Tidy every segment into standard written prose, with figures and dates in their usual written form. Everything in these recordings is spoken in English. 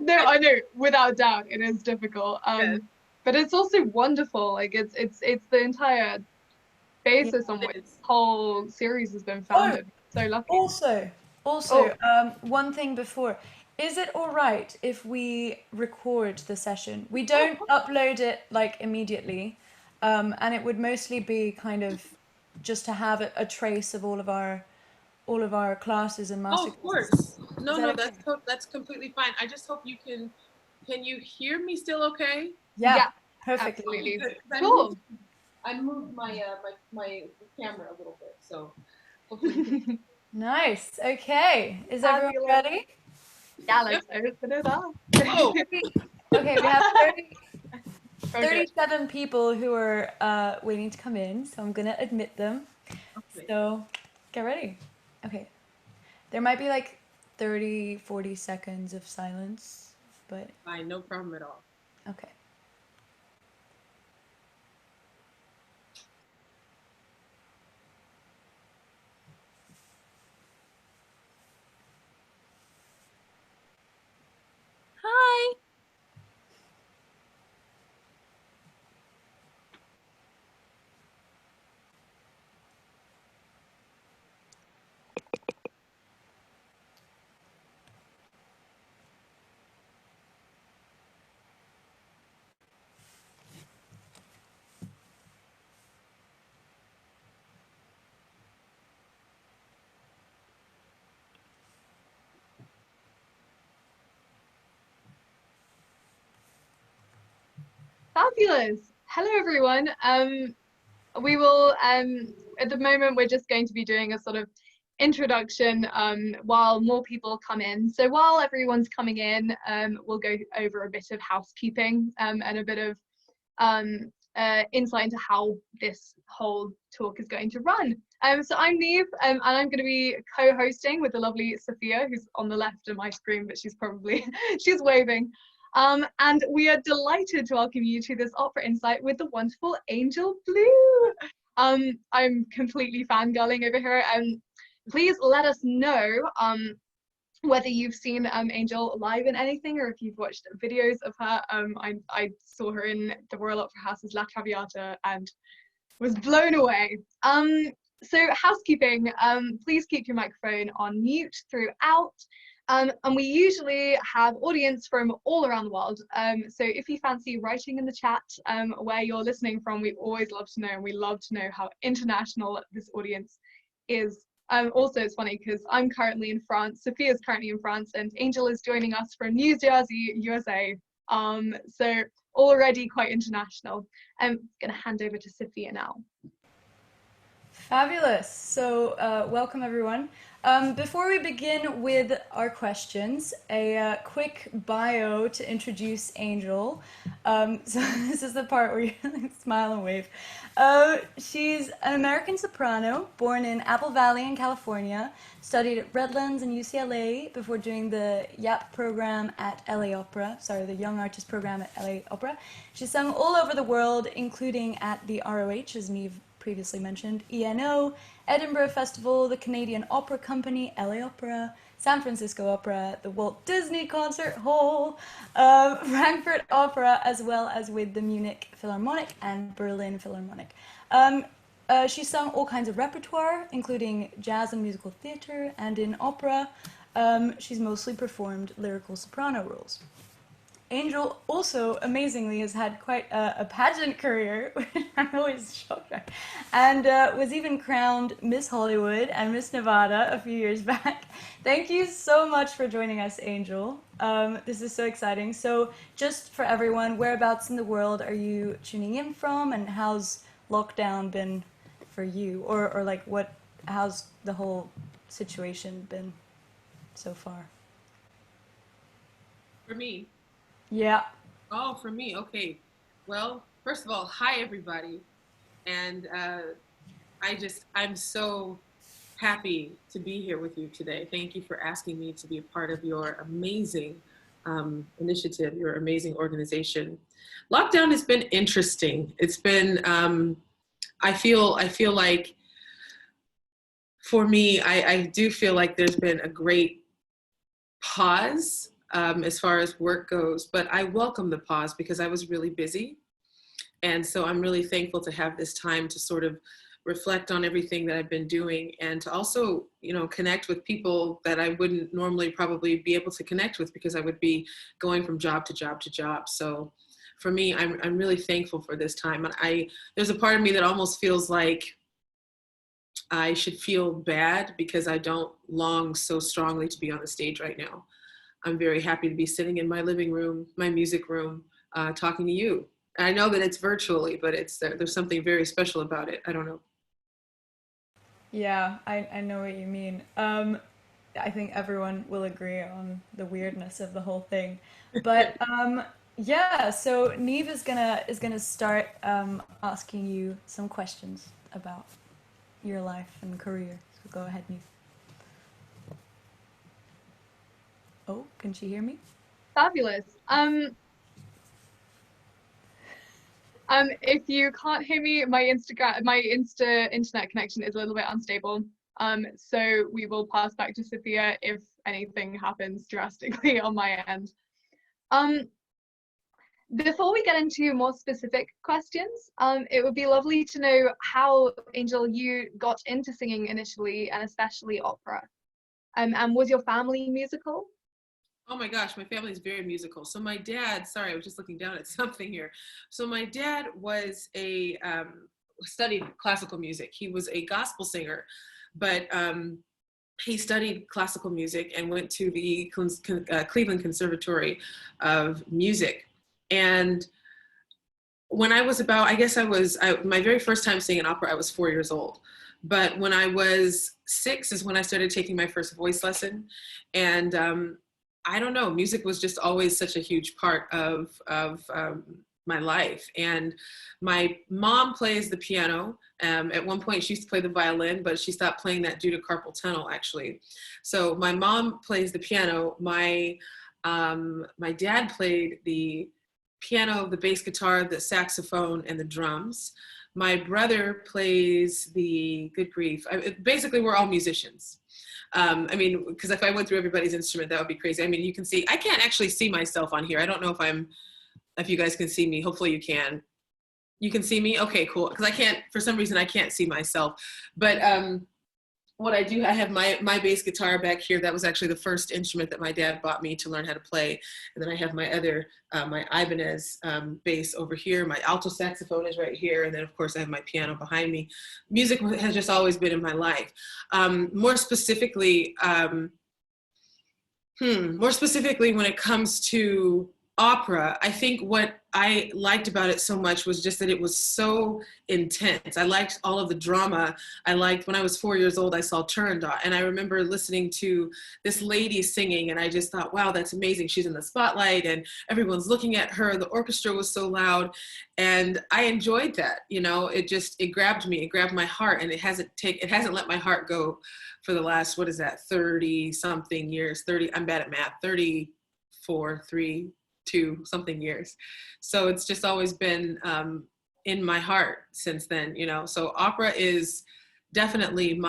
No, I know, without doubt, it is difficult. Yes. But it's also wonderful. Like it's the entire basis on It which is. this whole series has been Oh, founded. So lucky. also, Oh, one thing before. Is it all right if we record the session? We don't upload it like immediately, and it would mostly be kind of just to have a trace of all of our classes and master Of classes. course. No, Is that no, okay? that's completely fine. I just hope you can you hear me still okay? Yeah, yeah, perfectly. absolutely. Good, 'cause Cool. I moved my camera a little bit, so hopefully. Nice. Okay. Is everyone Fabulous. ready? Yeah, Yep. let's open it up. Oh, Okay, we have Okay. 37 people who are waiting to come in, so I'm gonna admit them. okay. So get ready. Okay. There might be like 30, 40 seconds of silence, but Fine, no problem at all. okay. Hi. Fabulous. Hello, everyone. We will, at the moment, we're just going to be doing a sort of introduction while more people come in. So while everyone's coming in, we'll go over a bit of housekeeping and a bit of insight into how this whole talk is going to run. So I'm Neve, and I'm going to be co-hosting with the lovely Sophia, who's on the left of my screen, but she's probably, she's waving. And we are delighted to welcome you to this Opera Insight with the wonderful Angel Blue. I'm completely fangirling over here. Please let us know whether you've seen Angel live in anything or if you've watched videos of her. I saw her in the Royal Opera House's La Traviata and was blown away. So housekeeping, please keep your microphone on mute throughout. And we usually have audience from all around the world. So if you fancy writing in the chat where you're listening from, we always love to know, and we love to know how international this audience is. Also, it's funny because I'm currently in France, Sophia's currently in France, and Angel is joining us from New Jersey, USA. So already quite international. I'm gonna hand over to Sophia now. Fabulous. So welcome everyone. Before we begin with our questions, a quick bio to introduce Angel. So this is the part where you smile and wave. She's an American soprano, born in Apple Valley in California, studied at Redlands and UCLA before doing the YAP program at LA Opera, the Young Artist program at LA Opera. She's sung all over the world, including at the ROH, as Neve previously mentioned, ENO, Edinburgh Festival, the Canadian Opera Company, LA Opera, San Francisco Opera, the Walt Disney Concert Hall, Frankfurt Opera, as well as with the Munich Philharmonic and Berlin Philharmonic. She's sung all kinds of repertoire, including jazz and musical theatre, and in opera, she's mostly performed lyrical soprano roles. Angel also, amazingly, has had quite a pageant career, which I'm always shocked at, and was even crowned Miss Hollywood and Miss Nevada a few years back. Thank you so much for joining us, Angel. This is so exciting. So just for everyone, whereabouts in the world are you tuning in from, and how's lockdown been for you? Or like how's the whole situation been so far? For me. Yeah. Oh, for me. Okay. Well, first of all, hi everybody. And I'm so happy to be here with you today. Thank you for asking me to be a part of your amazing initiative, your amazing organization. Lockdown has been interesting. It's been, I feel like, for me, I do feel like there's been a great pause as far as work goes, but I welcome the pause because I was really busy. And so I'm really thankful to have this time to sort of reflect on everything that I've been doing, and to also, you know, connect with people that I wouldn't normally probably be able to connect with because I would be going from job to job to job. So for me, I'm really thankful for this time. And there's a part of me that almost feels like I should feel bad because I don't long so strongly to be on the stage right now. I'm very happy to be sitting in my living room, my music room, talking to you. I know that it's virtually, but there's something very special about it. I don't know. Yeah, I know what you mean. I think everyone will agree on the weirdness of the whole thing. But yeah, so Neve is gonna start asking you some questions about your life and career. So go ahead, Neve. Oh, can she hear me? Fabulous. If you can't hear me, my internet connection is a little bit unstable. So we will pass back to Sophia if anything happens drastically on my end. Before we get into more specific questions, it would be lovely to know how, Angel, you got into singing initially, and especially opera. And was your family musical? Oh my gosh, my family is very musical. So my dad, sorry, I was just looking down at something here. So my dad was studied classical music. He was a gospel singer, but he studied classical music and went to the Cleveland Conservatory of Music. And when I was about, my very first time singing opera, I was 4 years old. But when I was 6 is when I started taking my first voice lesson. And I don't know, music was just always such a huge part of my life. And my mom plays the piano. At one point she used to play the violin, but she stopped playing that due to carpal tunnel, actually. So my mom plays the piano. My dad played the piano, the bass guitar, the saxophone, and the drums. My brother plays good grief. Basically, we're all musicians. I mean, because if I went through everybody's instrument, that would be crazy. I mean, you can see, I can't actually see myself on here. I don't know if you guys can see me. Hopefully you can. You can see me? Okay, cool. Because for some reason, I can't see myself. But what I do, I have my bass guitar back here. That was actually the first instrument that my dad bought me to learn how to play. And then I have my other, my Ibanez bass over here. My alto saxophone is right here. And then of course I have my piano behind me. Music has just always been in my life. More specifically, when it comes to opera, I think what I liked about it so much was just that it was so intense. I liked all of the drama. I liked, when I was 4 years old, I saw Turandot, and I remember listening to this lady singing, and I just thought, wow, that's amazing. She's in the spotlight and everyone's looking at her. The orchestra was so loud, and I enjoyed that. You know, it grabbed me, it grabbed my heart, and it hasn't let my heart go for the last, 30 something years, I'm bad at math, 34, 3, 2 something years. So it's just always been in my heart since then, you know. So opera is definitely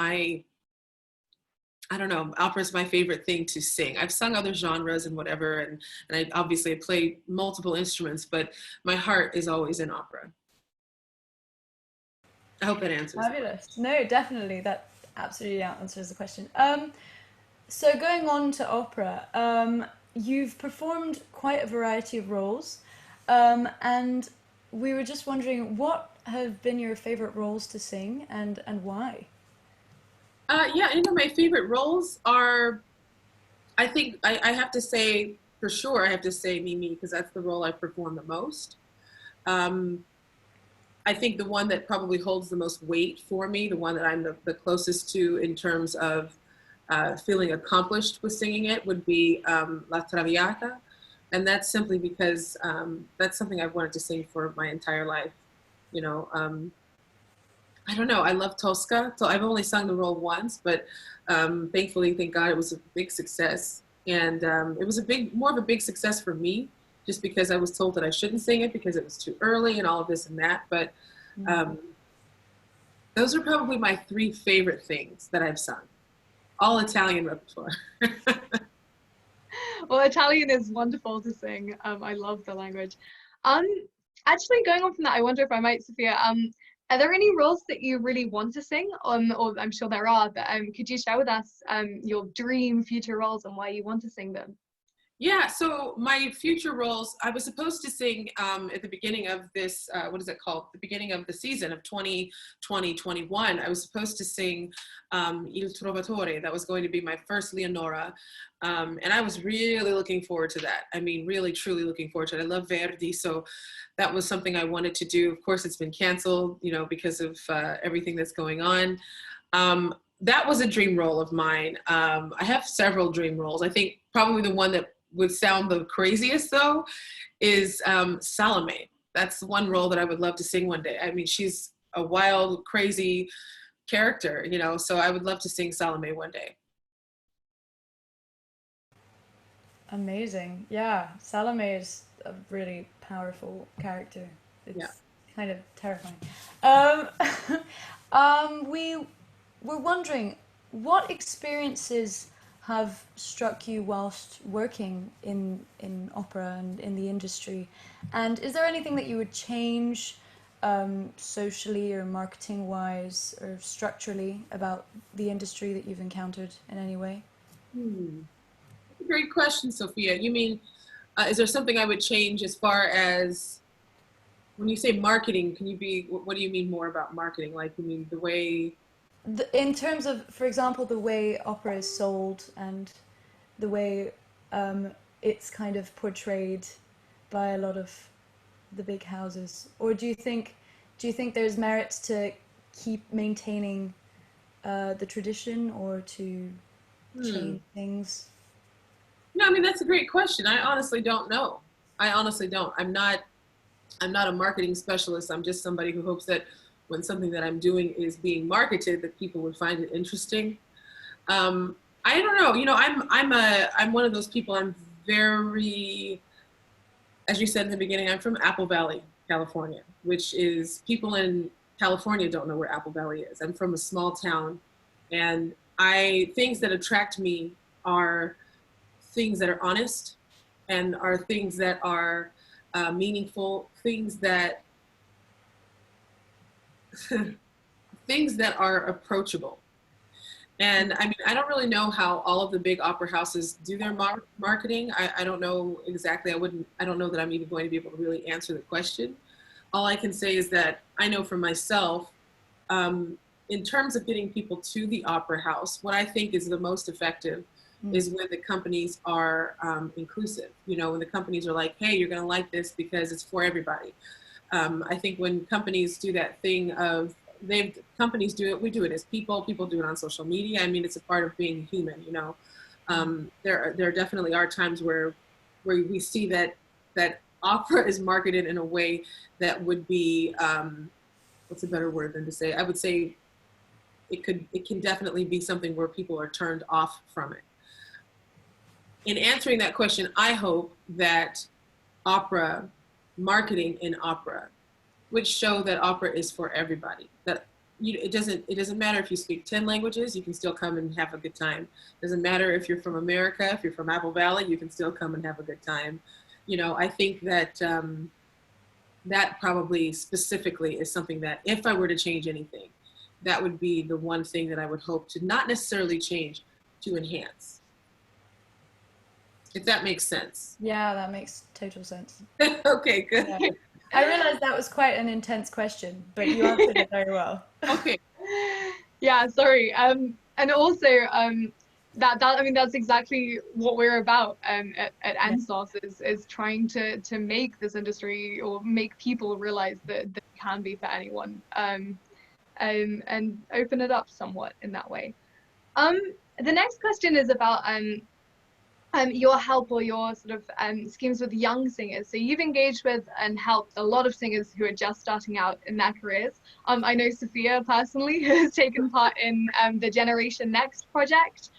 opera is my favorite thing to sing. I've sung other genres and whatever, and I obviously play multiple instruments, but my heart is always in opera. I hope that answers. Fabulous. No, definitely. That absolutely answers the question. So going on to opera, you've performed quite a variety of roles, and we were just wondering what have been your favorite roles to sing and why? Yeah, you know, my favorite roles are, I think I have to say, for sure, I have to say Mimi, because that's the role I perform the most. I think the one that probably holds the most weight for me, the one that I'm the closest to in terms of feeling accomplished with singing it, would be La Traviata. And that's simply because that's something I've wanted to sing for my entire life. You know, I don't know, I love Tosca. So I've only sung the role once, but thankfully, thank God, it was a big success. And it was more of a big success for me, just because I was told that I shouldn't sing it because it was too early and all of this and that. But those are probably my 3 favorite things that I've sung. All Italian repertoire. Well, Italian is wonderful to sing. I love the language. Um, Actually, going on from that, I wonder if I might, Sophia. Are there any roles that you really want to sing? Or I'm sure there are, but could you share with us your dream future roles and why you want to sing them? Yeah, so my future roles, I was supposed to sing at the beginning of this, what is it called? The beginning of the season of 2020-21. I was supposed to sing Il Trovatore. That was going to be my first Leonora. And I was really looking forward to that. I mean, really, truly looking forward to it. I love Verdi, so that was something I wanted to do. Of course, it's been canceled, you know, because of everything that's going on. That was a dream role of mine. I have several dream roles. I think probably the one that would sound the craziest though is Salome. That's the one role that I would love to sing one day. I mean, she's a wild, crazy character, you know, so I would love to sing Salome one day. Amazing. Yeah, Salome is a really powerful character. It's Yeah. kind of terrifying. Um, we were wondering what experiences have struck you whilst working in opera and in the industry, and is there anything that you would change socially or marketing wise or structurally about the industry that you've encountered in any way? Hmm. Great question, Sophia. You mean, is there something I would change as far as when you say marketing? Can you be, what do you mean more about marketing? Like, you mean the way? In terms of, for example, the way opera is sold and the way it's kind of portrayed by a lot of the big houses, or do you think there's merit to keep maintaining the tradition or to Hmm. change things? No, I mean, that's a great question. I honestly don't know. I honestly don't. I'm not a marketing specialist. I'm just somebody who hopes that when something that I'm doing is being marketed, that people would find it interesting. Um, I don't know. You know, I'm one of those people. I'm very, as you said in the beginning, I'm from Apple Valley, California, which is people in California don't know where Apple Valley is. I'm from a small town, and I things that attract me are things that are honest and are things that are meaningful, things that are approachable. And I mean, I don't really know how all of the big opera houses do their marketing. I don't know exactly. I don't know that I'm even going to be able to really answer the question. All I can say is that I know for myself, um, in terms of getting people to the opera house, what I think is the most effective Mm. is when the companies are inclusive. You know, when the companies are like, hey, you're going to like this because it's for everybody. I think when companies do that thing of companies do it, we do it as people do it on social media. I mean, it's a part of being human, you know. There definitely are times where we see that opera is marketed in a way that would be what's a better word than to say? I would say it can definitely be something where people are turned off from it. In answering that question, I hope that opera marketing in opera which show that opera is for everybody. That it doesn't matter if you speak 10 languages, you can still come and have a good time. It doesn't matter if you're from America, if you're from Apple Valley, you can still come and have a good time. You know, I think that that probably specifically is something that if I were to change anything, that would be the one thing that I would hope to not necessarily change, to enhance. If that makes sense. Yeah, that makes total sense. Okay, good. Yeah. I realized that was quite an intense question, but you answered it very well. Okay. Yeah, sorry. And also, that I mean, that's exactly what we're about at Yeah. NSOS is trying to make this industry or make people realize that it can be for anyone, and open it up somewhat in that way. Um, the next question is about your help or your sort of schemes with young singers. So you've engaged with and helped a lot of singers who are just starting out in their careers. I know Sophia personally has taken part in the Generation Next project.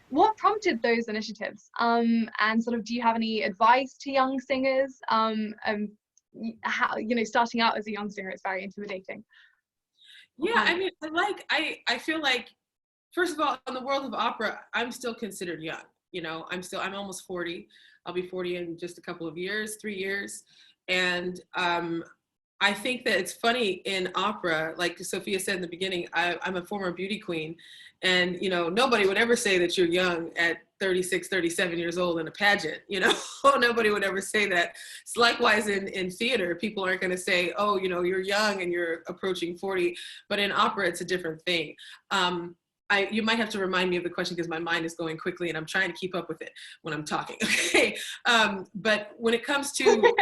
What prompted those initiatives? And sort of, do you have any advice to young singers? How, you know, starting out as a young singer is very intimidating. What Yeah, kind I of mean, I feel like, first of all, in the world of opera, I'm still considered young. You know, I'm almost 40. I'll be 40 in just a couple of years, 3 years. And I think that it's funny in opera, like Sophia said in the beginning, I'm a former beauty queen. And, you know, nobody would ever say that you're young at 36, 37 years old in a pageant, you know, nobody would ever say that. It's likewise in theater, people aren't going to say, oh, you know, you're young and you're approaching 40, but in opera, it's a different thing. You might have to remind me of the question because my mind is going quickly and I'm trying to keep up with it when I'm talking. Okay. But when it comes to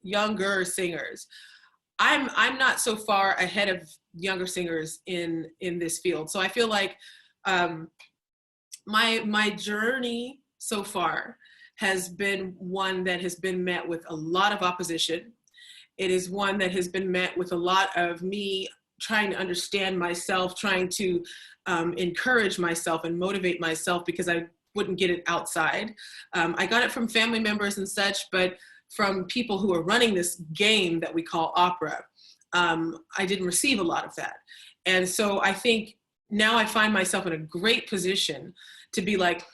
younger singers, I'm not so far ahead of younger singers in this field. So I feel like my journey so far has been one that has been met with a lot of opposition. It is one that has been met with a lot of me trying to understand myself, trying to encourage myself and motivate myself because I wouldn't get it outside. I got it from family members and such, but from people who are running this game that we call opera, I didn't receive a lot of that. And so I think now I find myself in a great position to be like,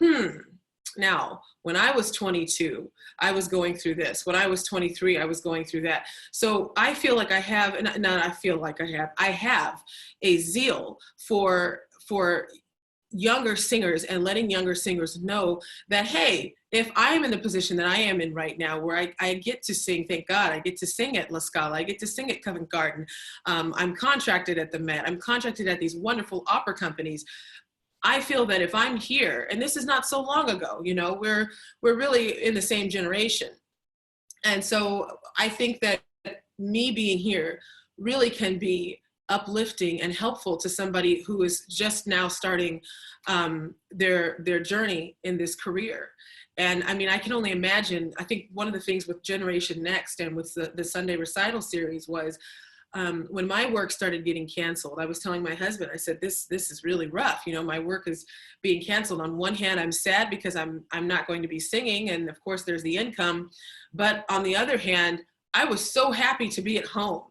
now, when I was 22, I was going through this. When I was 23, I was going through that. So I feel like I have, I have a zeal for younger singers and letting younger singers know that, hey, if I'm in the position that I am in right now, where I get to sing, thank God, I get to sing at La Scala, I get to sing at Covent Garden, I'm contracted at the Met, I'm contracted at these wonderful opera companies. I feel that if I'm here, and this is not so long ago, you know, we're really in the same generation. And so I think that me being here really can be uplifting and helpful to somebody who is just now starting their journey in this career. And I mean, I can only imagine, I think one of the things with Generation Next and with the Sunday recital series was, when my work started getting canceled, I was telling my husband, I said, this is really rough. You know, my work is being canceled. On one hand, I'm sad because I'm not going to be singing. And of course there's the income. But on the other hand, I was so happy to be at home.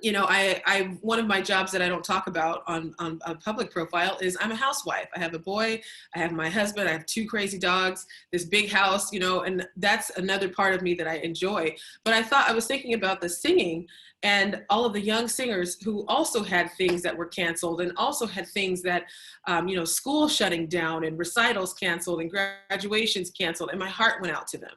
You know, I one of my jobs that I don't talk about on a public profile is I'm a housewife. I have a boy, I have my husband, I have 2 crazy dogs, this big house, you know, and that's another part of me that I enjoy. But I was thinking about the singing and all of the young singers who also had things that were canceled and also had things that, you know, school shutting down and recitals canceled and graduations canceled, and my heart went out to them.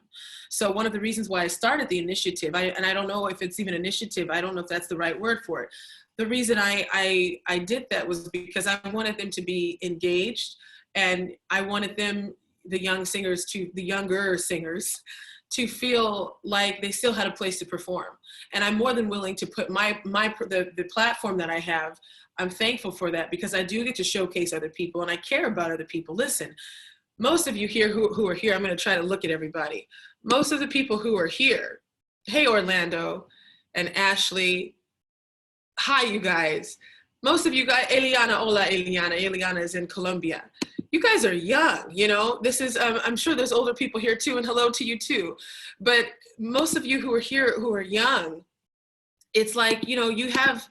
So one of the reasons why I started the initiative, and I don't know if it's even an initiative, I don't know if that's the right word for it. The reason I did that was because I wanted them to be engaged, and I wanted them, the younger singers, to feel like they still had a place to perform. And I'm more than willing to put the platform that I have. I'm thankful for that because I do get to showcase other people and I care about other people. Listen, most of you here who are here, I'm going to try to look at everybody. Most of the people who are here, hey, Orlando and Ashley, hi, you guys. Most of you guys, Eliana, hola, Eliana. Eliana is in Colombia. You guys are young, you know, this is, I'm sure there's older people here too, and hello to you too. But most of you who are here, who are young, it's like, you know, you have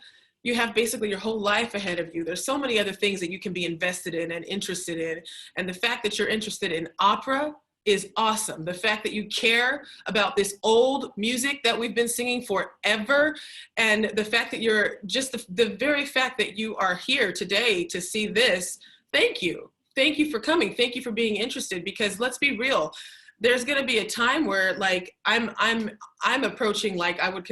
basically your whole life ahead of you. There's so many other things that you can be invested in and interested in. And the fact that you're interested in opera is awesome. The fact that you care about this old music that we've been singing forever, and the fact that you're just the very fact that you are here today to see this, thank you. Thank you for coming. Thank you for being interested, because let's be real. There's going to be a time where, like, I'm approaching, like, I would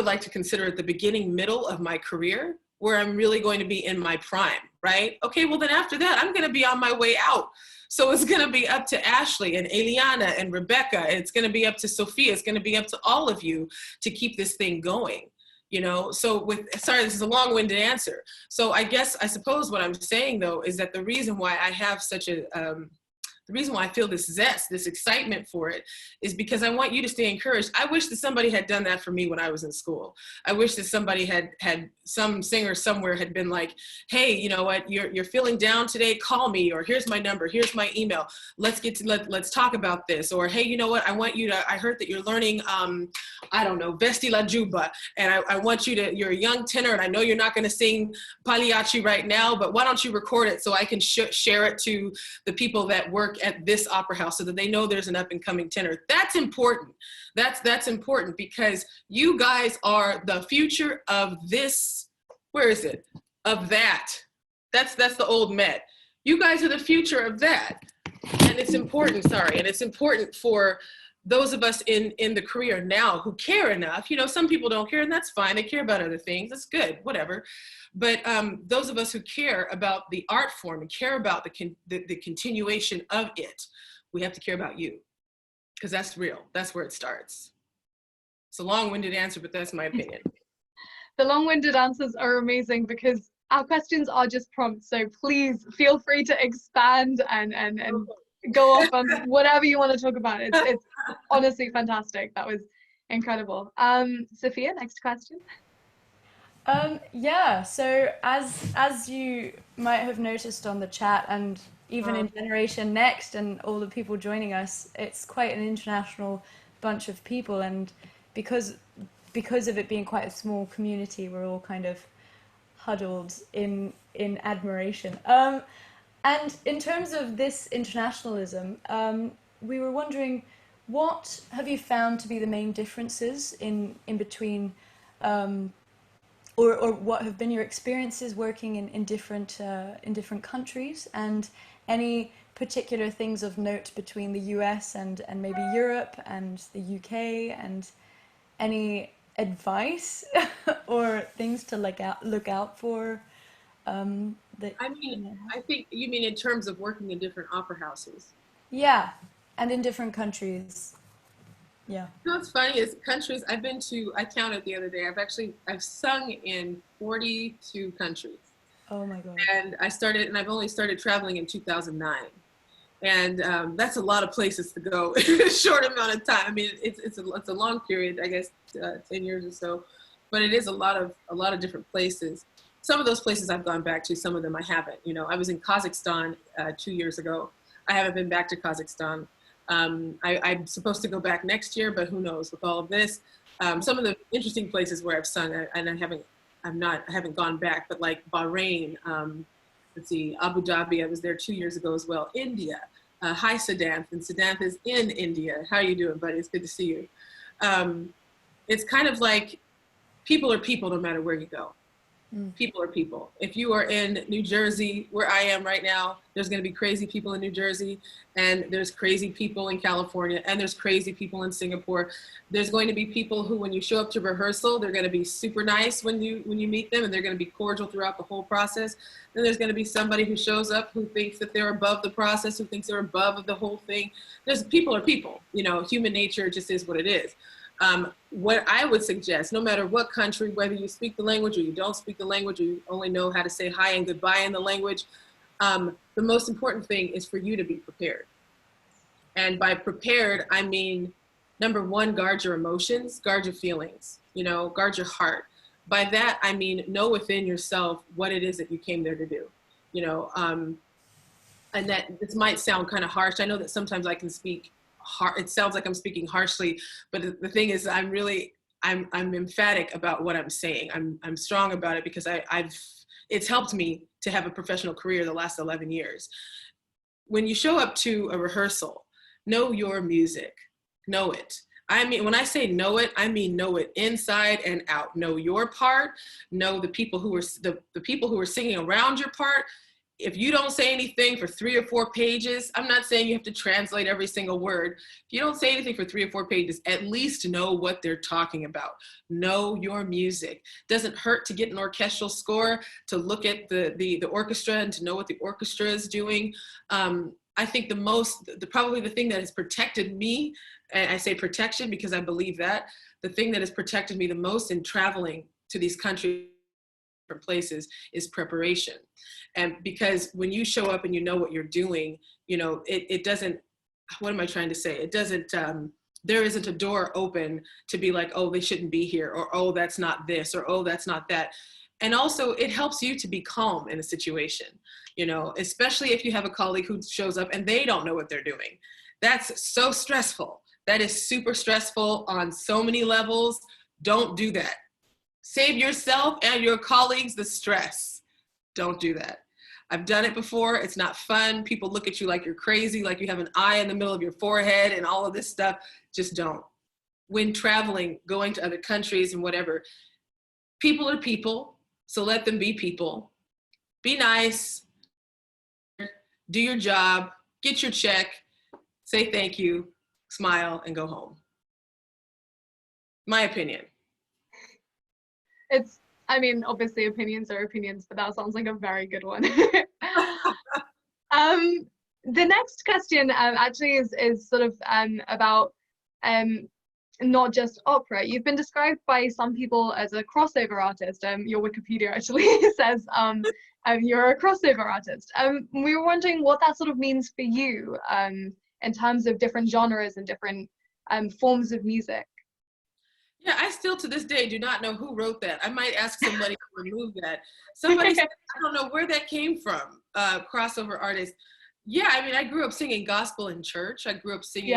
like to consider it the beginning, middle of my career, where I'm really going to be in my prime, right? Okay, well then after that, I'm going to be on my way out. So it's going to be up to Ashley and Eliana and Rebecca. It's going to be up to Sophia. It's going to be up to all of you to keep this thing going. You know, so sorry, this is a long-winded answer. So I suppose what I'm saying though, is that the reason why I have such a the reason why I feel this zest, this excitement for it, is because I want you to stay encouraged. I wish that somebody had done that for me when I was in school. I wish that somebody had some singer somewhere had been like, hey, you know what, you're feeling down today, call me, or here's my number, here's my email, let's talk about this. Or, hey, you know what, I heard that you're learning, I don't know, Vesti la Juba, and I want you're a young tenor, and I know you're not going to sing Pagliacci right now, but why don't you record it so I can share it to the people that work at this opera house so that they know there's an up and coming tenor. That's important. That's important, because you guys are the future of this, where is it? Of that. That's the old Met. You guys are the future of that. And it's important, and it's important for those of us in the career now who care enough. You know, some people don't care, and that's fine. They care about other things. That's good, whatever. But those of us who care about the art form and care about the continuation of it, we have to care about you, because that's real. That's where it starts. It's a long-winded answer, but that's my opinion. The long-winded answers are amazing because our questions are just prompts. So please feel free to expand and go off on whatever you want to talk about. It's honestly fantastic. That was incredible. Sophia, next question. Yeah, so as you might have noticed on the chat, and even in Generation Next and all the people joining us, it's quite an international bunch of people, and because of it being quite a small community, we're all kind of huddled in admiration. And in terms of this internationalism, we were wondering, what have you found to be the main differences in between, or what have been your experiences working in different countries, and any particular things of note between the US and maybe Europe and the UK, and any advice or things to look out for? I think you mean in terms of working in different opera houses. Yeah, and in different countries. Yeah. You know what's funny is countries I've been to, I counted the other day, I've sung in 42 countries. Oh my God. And I've only started traveling in 2009. And that's a lot of places to go in a short amount of time. I mean, it's a long period, I guess, 10 years or so, but it is a lot of different places. Some of those places I've gone back to, some of them I haven't. You know, I was in Kazakhstan 2 years ago. I haven't been back to Kazakhstan. I'm supposed to go back next year, but who knows with all of this. Some of the interesting places where I've sung, and I haven't gone back, but like Bahrain, let's see, Abu Dhabi, I was there 2 years ago as well. India, hi Siddharth, and Siddharth is in India. How are you doing, buddy? It's good to see you. It's kind of like people are people no matter where you go. People are people. If you are in New Jersey, where I am right now, there's going to be crazy people in New Jersey, and there's crazy people in California, and there's crazy people in Singapore. There's going to be people who, when you show up to rehearsal, they're going to be super nice when you meet them, and they're going to be cordial throughout the whole process. Then there's going to be somebody who shows up who thinks that they're above the process, who thinks they're above the whole thing. People are people. You know, human nature just is what it is. What I would suggest, no matter what country, whether you speak the language or you don't speak the language, or you only know how to say hi and goodbye in the language, the most important thing is for you to be prepared. And by prepared, I mean, number one, guard your emotions, guard your feelings, you know, guard your heart. By that, I mean, know within yourself what it is that you came there to do, you know, and that this might sound kind of harsh. I know that sometimes I can speak it sounds like I'm speaking harshly, but the thing is, I'm emphatic about what I'm saying. I'm strong about it because it's helped me to have a professional career the last 11 years. When you show up to a rehearsal, know your music, know it. I mean, when I say know it, I mean know it inside and out. Know your part, know the people who are the people who are singing around your part. If you don't say anything for 3 or 4 pages, I'm not saying you have to translate every single word. If you don't say anything for 3 or 4 pages, at least know what they're talking about. Know your music. Doesn't hurt to get an orchestral score, to look at the orchestra and to know what the orchestra is doing. I think probably the thing that has protected me, and I say protection because I believe that, the thing that has protected me the most in traveling to these countries places is preparation. And because when you show up and you know what you're doing, you know, it doesn't, what am I trying to say? It doesn't, there isn't a door open to be like, oh, they shouldn't be here, or, oh, that's not this, or, oh, that's not that. And also it helps you to be calm in a situation, you know, especially if you have a colleague who shows up and they don't know what they're doing. That's so stressful. That is super stressful on so many levels. Don't do that. Save yourself and your colleagues the stress. Don't do that. I've done it before. It's not fun. People look at you like you're crazy, like you have an eye in the middle of your forehead and all of this stuff. Just don't. When traveling, going to other countries and whatever, people are people, so let them be people. Be nice, do your job, get your check, say thank you, smile, and go home. My opinion. It's, I mean, obviously opinions are opinions, but that sounds like a very good one. The next question actually is sort of about not just opera. You've been described by some people as a crossover artist. Your Wikipedia actually says you're a crossover artist. We were wondering what that sort of means for you in terms of different genres and different forms of music. Yeah, I still to this day do not know who wrote that. I might ask somebody to remove that. Somebody said, I don't know where that came from, crossover artist. Yeah, I mean, I grew up singing gospel in church. I grew up singing,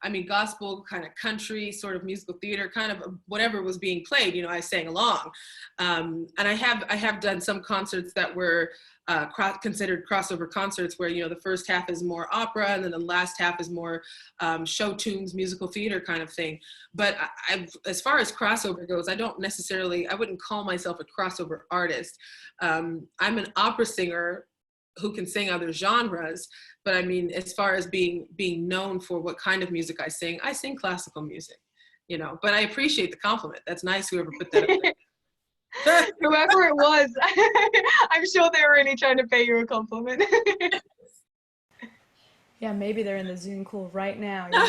I mean, gospel, kind of country, sort of musical theater, kind of whatever was being played, you know, I sang along. And I have done some concerts that were considered crossover concerts where, you know, the first half is more opera and then the last half is more show tunes, musical theater kind of thing. But as far as crossover goes, I wouldn't call myself a crossover artist. I'm an opera singer who can sing other genres, but I mean, as far as being known for what kind of music I sing classical music, you know, but I appreciate the compliment. That's nice, whoever put that up there. Whoever it was, I'm sure they were really trying to pay you a compliment. Yeah, maybe they're in the Zoom call right now. You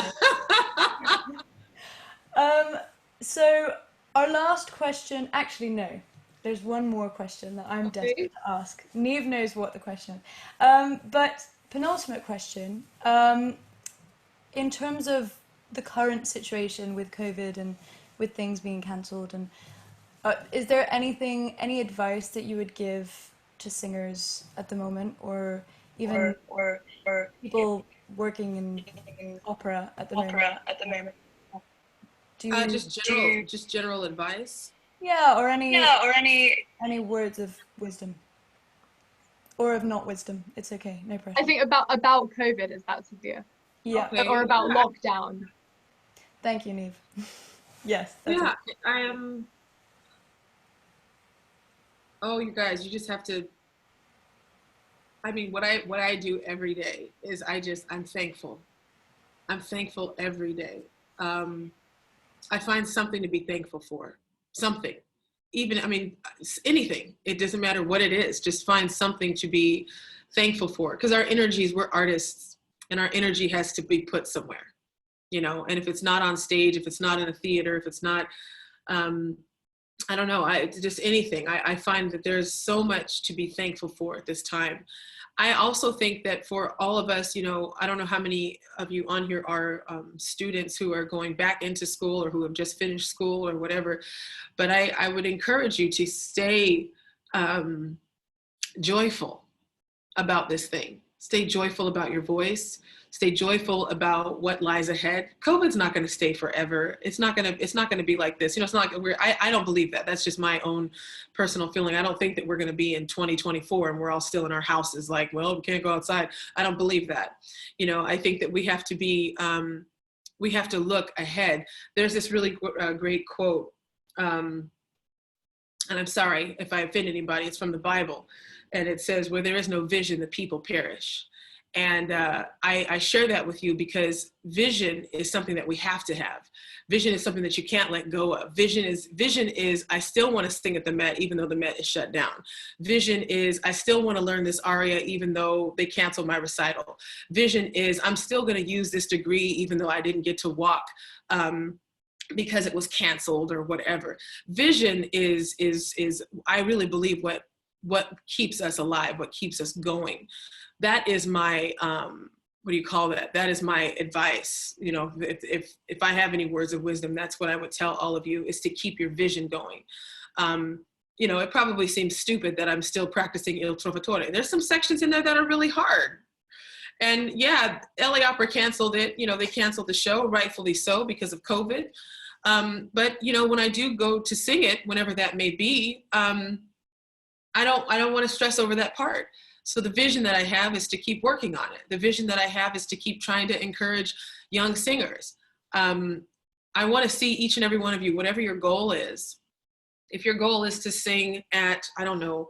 know? So our last question, actually no, there's one more question that I'm desperate to ask. Neve knows what the question is. But penultimate question, in terms of the current situation with COVID and with things being cancelled, and is there any advice that you would give to singers at the moment, or even or people working in opera at the moment? Just general advice. Yeah, or any words of wisdom, or of not wisdom. It's okay, no pressure. I think about COVID, is that severe? Yeah. Okay. Or about lockdown. Thank you, Neve. Yes. That's yeah, it. I am. Oh, you guys, you just have to. I mean, what I do every day is I'm thankful. I'm thankful every day. I find something to be thankful for. Something. Even, I mean, anything. It doesn't matter what it is. Just find something to be thankful for. Because we're artists, and our energy has to be put somewhere. You know, and if it's not on stage, if it's not in a theater, if it's not, I don't know, just anything. I find that there's so much to be thankful for at this time. I also think that for all of us, you know, I don't know how many of you on here are students who are going back into school or who have just finished school or whatever, but I would encourage you to stay joyful about this thing. Stay joyful about your voice. Stay joyful about what lies ahead. COVID's not going to stay forever. It's not going to be like this. You know, it's not like I don't believe that. That's just my own personal feeling. I don't think that we're going to be in 2024 and we're all still in our houses like, well, we can't go outside. I don't believe that. You know, I think that we have to look ahead. There's this really great quote, and I'm sorry if I offend anybody, it's from the Bible. And it says, where there is no vision, the people perish. And I share that with you because vision is something that we have to have. Vision is something that you can't let go of. Vision is I still want to sing at the Met even though the Met is shut down. Vision is I still want to learn this aria even though they canceled my recital. Vision is I'm still going to use this degree even though I didn't get to walk because it was canceled or whatever. Vision is I really believe what keeps us alive, what keeps us going. That is my what do you call that? That is my advice. You know, if I have any words of wisdom, that's what I would tell all of you, is to keep your vision going. You know, it probably seems stupid that I'm still practicing Il Trovatore. There's some sections in there that are really hard. And yeah, LA Opera canceled it. You know, they canceled the show, rightfully so, because of COVID. But you know, when I do go to sing it, whenever that may be, I don't want to stress over that part. So the vision that I have is to keep working on it. The vision that I have is to keep trying to encourage young singers. I want to see each and every one of you, whatever your goal is. If your goal is to sing at, I don't know,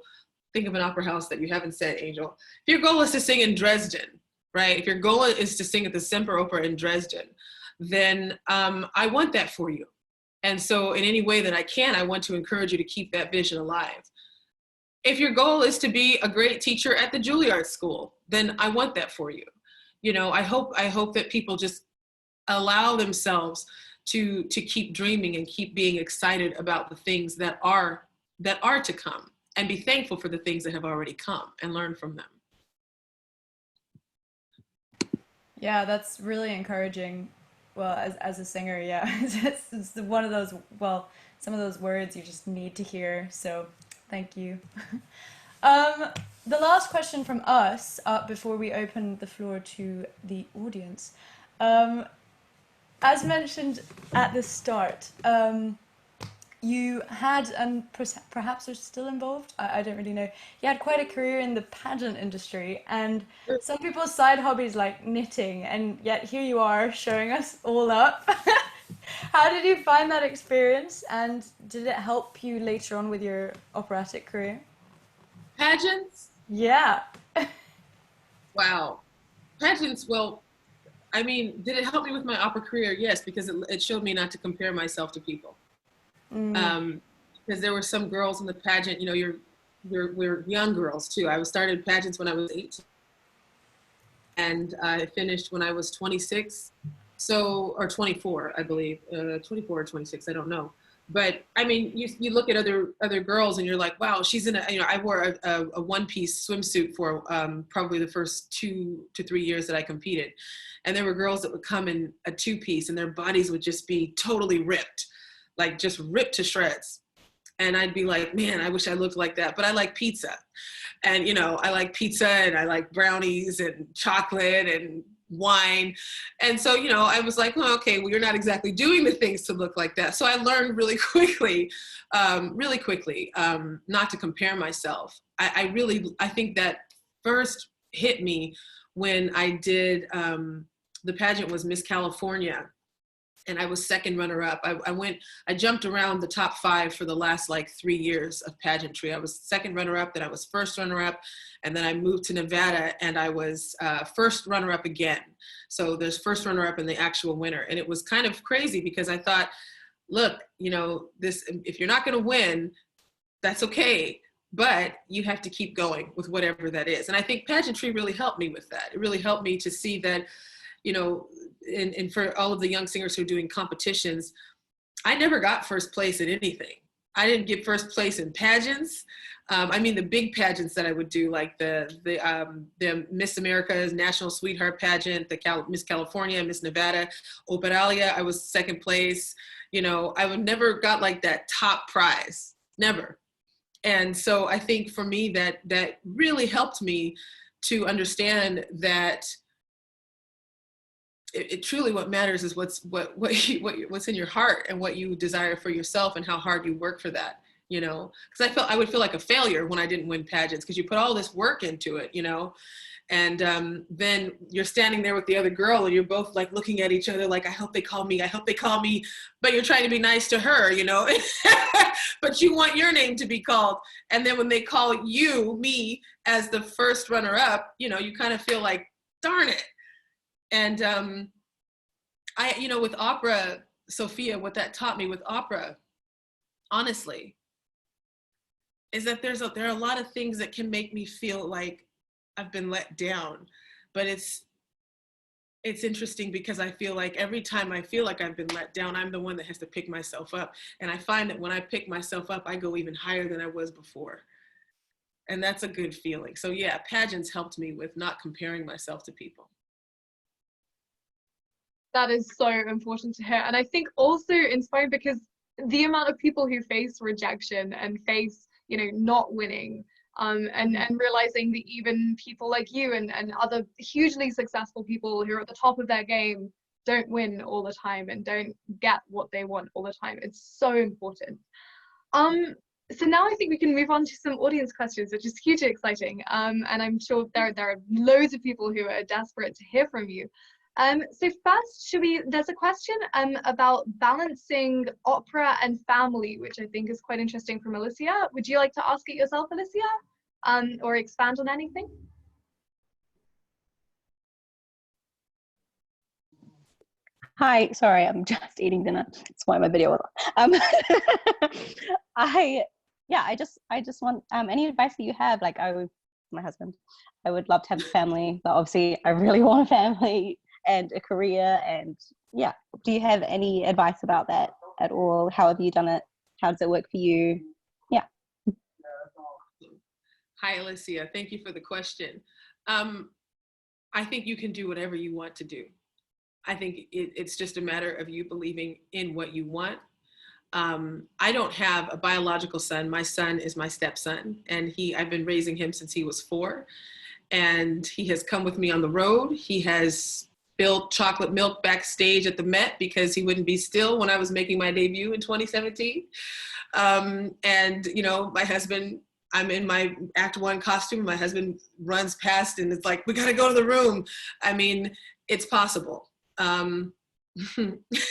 think of an opera house that you haven't said, Angel. If your goal is to sing in Dresden, right? If your goal is to sing at the Semper Opera in Dresden, then I want that for you. And so in any way that I can, I want to encourage you to keep that vision alive. If your goal is to be a great teacher at the Juilliard School, then I want that for you. You know, I hope that people just allow themselves to keep dreaming and keep being excited about the things that are to come, and be thankful for the things that have already come and learn from them. Yeah, that's really encouraging. Well, as a singer, yeah, it's one of those, well, some of those words you just need to hear. So thank you. The last question from us, before we open the floor to the audience. As mentioned at the start, you had, and perhaps are still involved, I don't really know, you had quite a career in the pageant industry, and some people's side hobbies like knitting, and yet here you are showing us all up. How did you find that experience, and did it help you later on with your operatic career? Pageants? Yeah. Wow. Pageants, well, I mean, did it help me with my opera career? Yes, because it showed me not to compare myself to people. Because there were some girls in the pageant, you know, we're young girls too. I started pageants when I was 18, and I finished when I was 26, so, or 24, I believe, 24 or 26, I don't know. But I mean, you look at other girls and you're like, wow, she's in a, you know, I wore a one-piece swimsuit for probably the first 2 to 3 years that I competed. And there were girls that would come in a two-piece and their bodies would just be totally ripped, like just ripped to shreds. And I'd be like, man, I wish I looked like that, but I like pizza. And, you know, I like pizza and I like brownies and chocolate and wine. And so, you know, I was like, oh, okay, well, you're not exactly doing the things to look like that. So I learned really quickly, not to compare myself. I think that first hit me when I did, the pageant was Miss California, and I was second runner up. I jumped around the top 5 for the last like 3 years of pageantry. I was second runner up, then I was first runner up, and then I moved to Nevada and I was first runner up again. So there's first runner up and the actual winner. And it was kind of crazy because I thought, look, you know, if you're not gonna win, that's okay, but you have to keep going with whatever that is. And I think pageantry really helped me with that. It really helped me to see that, you know, and for all of the young singers who are doing competitions, I never got first place in anything. I didn't get first place in pageants. I mean, the big pageants that I would do, like the Miss America's National Sweetheart pageant, the Miss California, Miss Nevada, Operalia, I was second place. You know, I would never got like that top prize, never. And so I think for me that really helped me to understand that it truly what matters is what's in your heart and what you desire for yourself and how hard you work for that, you know, because I would feel like a failure when I didn't win pageants because you put all this work into it, you know, and then you're standing there with the other girl and you're both like looking at each other like, I hope they call me, but you're trying to be nice to her, you know, but you want your name to be called. And then when they call me as the first runner up, you know, you kind of feel like, darn it. And you know, with opera, Sophia, what that taught me with opera, honestly, is that there are a lot of things that can make me feel like I've been let down, but it's it's interesting because I feel like every time I feel like I've been let down, I'm the one that has to pick myself up. And I find that when I pick myself up, I go even higher than I was before. And that's a good feeling. So yeah, pageants helped me with not comparing myself to people. That is so important to hear. And I think also inspiring because the amount of people who face rejection and face, you know, not winning, and realizing that even people like you and other hugely successful people who are at the top of their game don't win all the time and don't get what they want all the time. It's so important. So now I think we can move on to some audience questions, which is hugely exciting. And I'm sure there are loads of people who are desperate to hear from you. So first, there's a question about balancing opera and family, which I think is quite interesting from Alicia. Would you like to ask it yourself, Alicia, or expand on anything? Hi, sorry, I'm just eating dinner. That's why my video was on. I just want any advice that you have. Like, my husband, I would love to have a family, but obviously I really want a family and a career. And yeah, do you have any advice about that at all? How have you done it? How does it work for you? Yeah. Hi, Alicia. Thank you for the question. I think you can do whatever you want to do. I think it's just a matter of you believing in what you want. I don't have a biological son. My son is my stepson, and I've been raising him since he was 4. And he has come with me on the road. He has spilled chocolate milk backstage at the Met because he wouldn't be still when I was making my debut in 2017. And, you know, my husband, I'm in my Act 1 costume. My husband runs past and it's like, we got to go to the room. I mean, it's possible.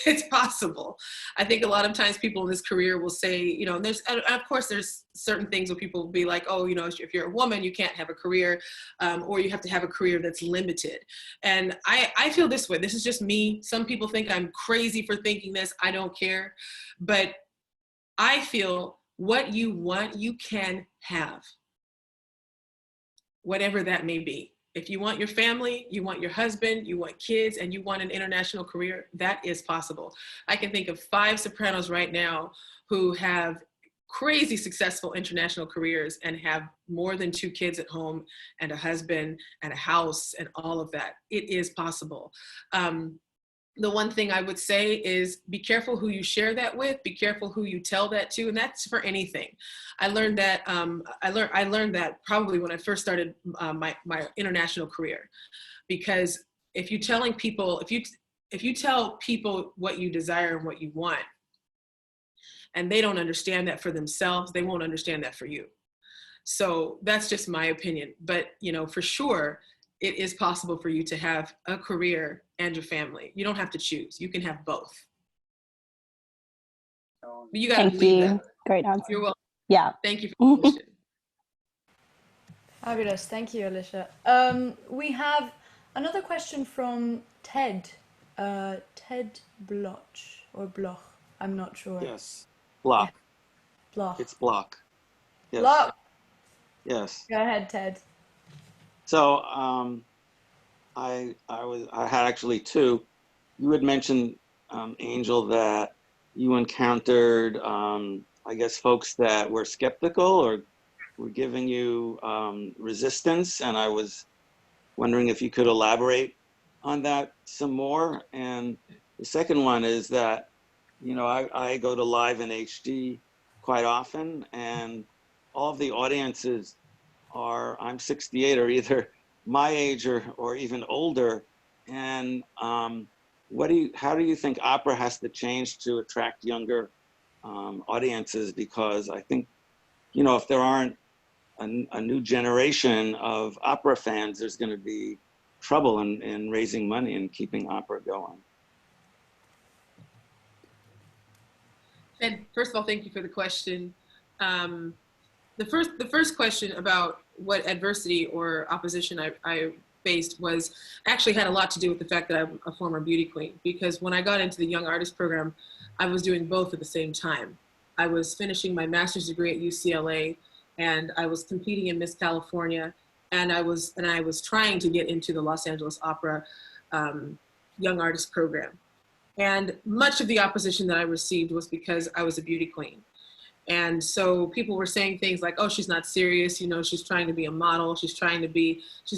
It's possible. I think a lot of times people in this career will say, you know, and of course there's certain things where people will be like, oh, you know, if you're a woman, you can't have a career, or you have to have a career that's limited. And I feel this way. This is just me. Some people think I'm crazy for thinking this. I don't care. But I feel what you want, you can have, whatever that may be. If you want your family, you want your husband, you want kids, and you want an international career, that is possible. I can think of 5 sopranos right now who have crazy successful international careers and have more than 2 kids at home and a husband and a house and all of that. It is possible. The one thing I would say is be careful who you share that with, be careful who you tell that to, and that's for anything. I learned that I learned that probably when I first started my international career, because if you tell people what you desire and what you want, and they don't understand that for themselves, they won't understand that for you. So that's just my opinion. But you know, for sure, it is possible for you to have a career and a family. You don't have to choose. You can have both. But you got to believe that. Great answer. You're welcome. Yeah. Thank you for the question. Fabulous. Thank you, Alicia. We have another question from Ted. Ted Bloch or Bloch. I'm not sure. Yes. Block. Yeah. Bloch. It's Block. Yes. Bloch. Yes. Go ahead, Ted. So I had actually 2. You had mentioned, Angel, that you encountered, I guess, folks that were skeptical or were giving you resistance, and I was wondering if you could elaborate on that some more. And the second one is that, you know, I go to Live in HD quite often, and all of the audiences I'm 68, are either my age or even older. And how do you think opera has to change to attract younger audiences? Because I think, you know, if there aren't a new generation of opera fans, there's going to be trouble in raising money and keeping opera going. And first of all, thank you for the question. The first question about what adversity or opposition I faced actually had a lot to do with the fact that I'm a former beauty queen, because when I got into the Young Artist program, I was doing both at the same time. I was finishing my master's degree at UCLA, and I was competing in Miss California, and I was trying to get into the Los Angeles Opera young artist program. And much of the opposition that I received was because I was a beauty queen. And so people were saying things like, oh, she's not serious. You know, she's trying to be a model. She's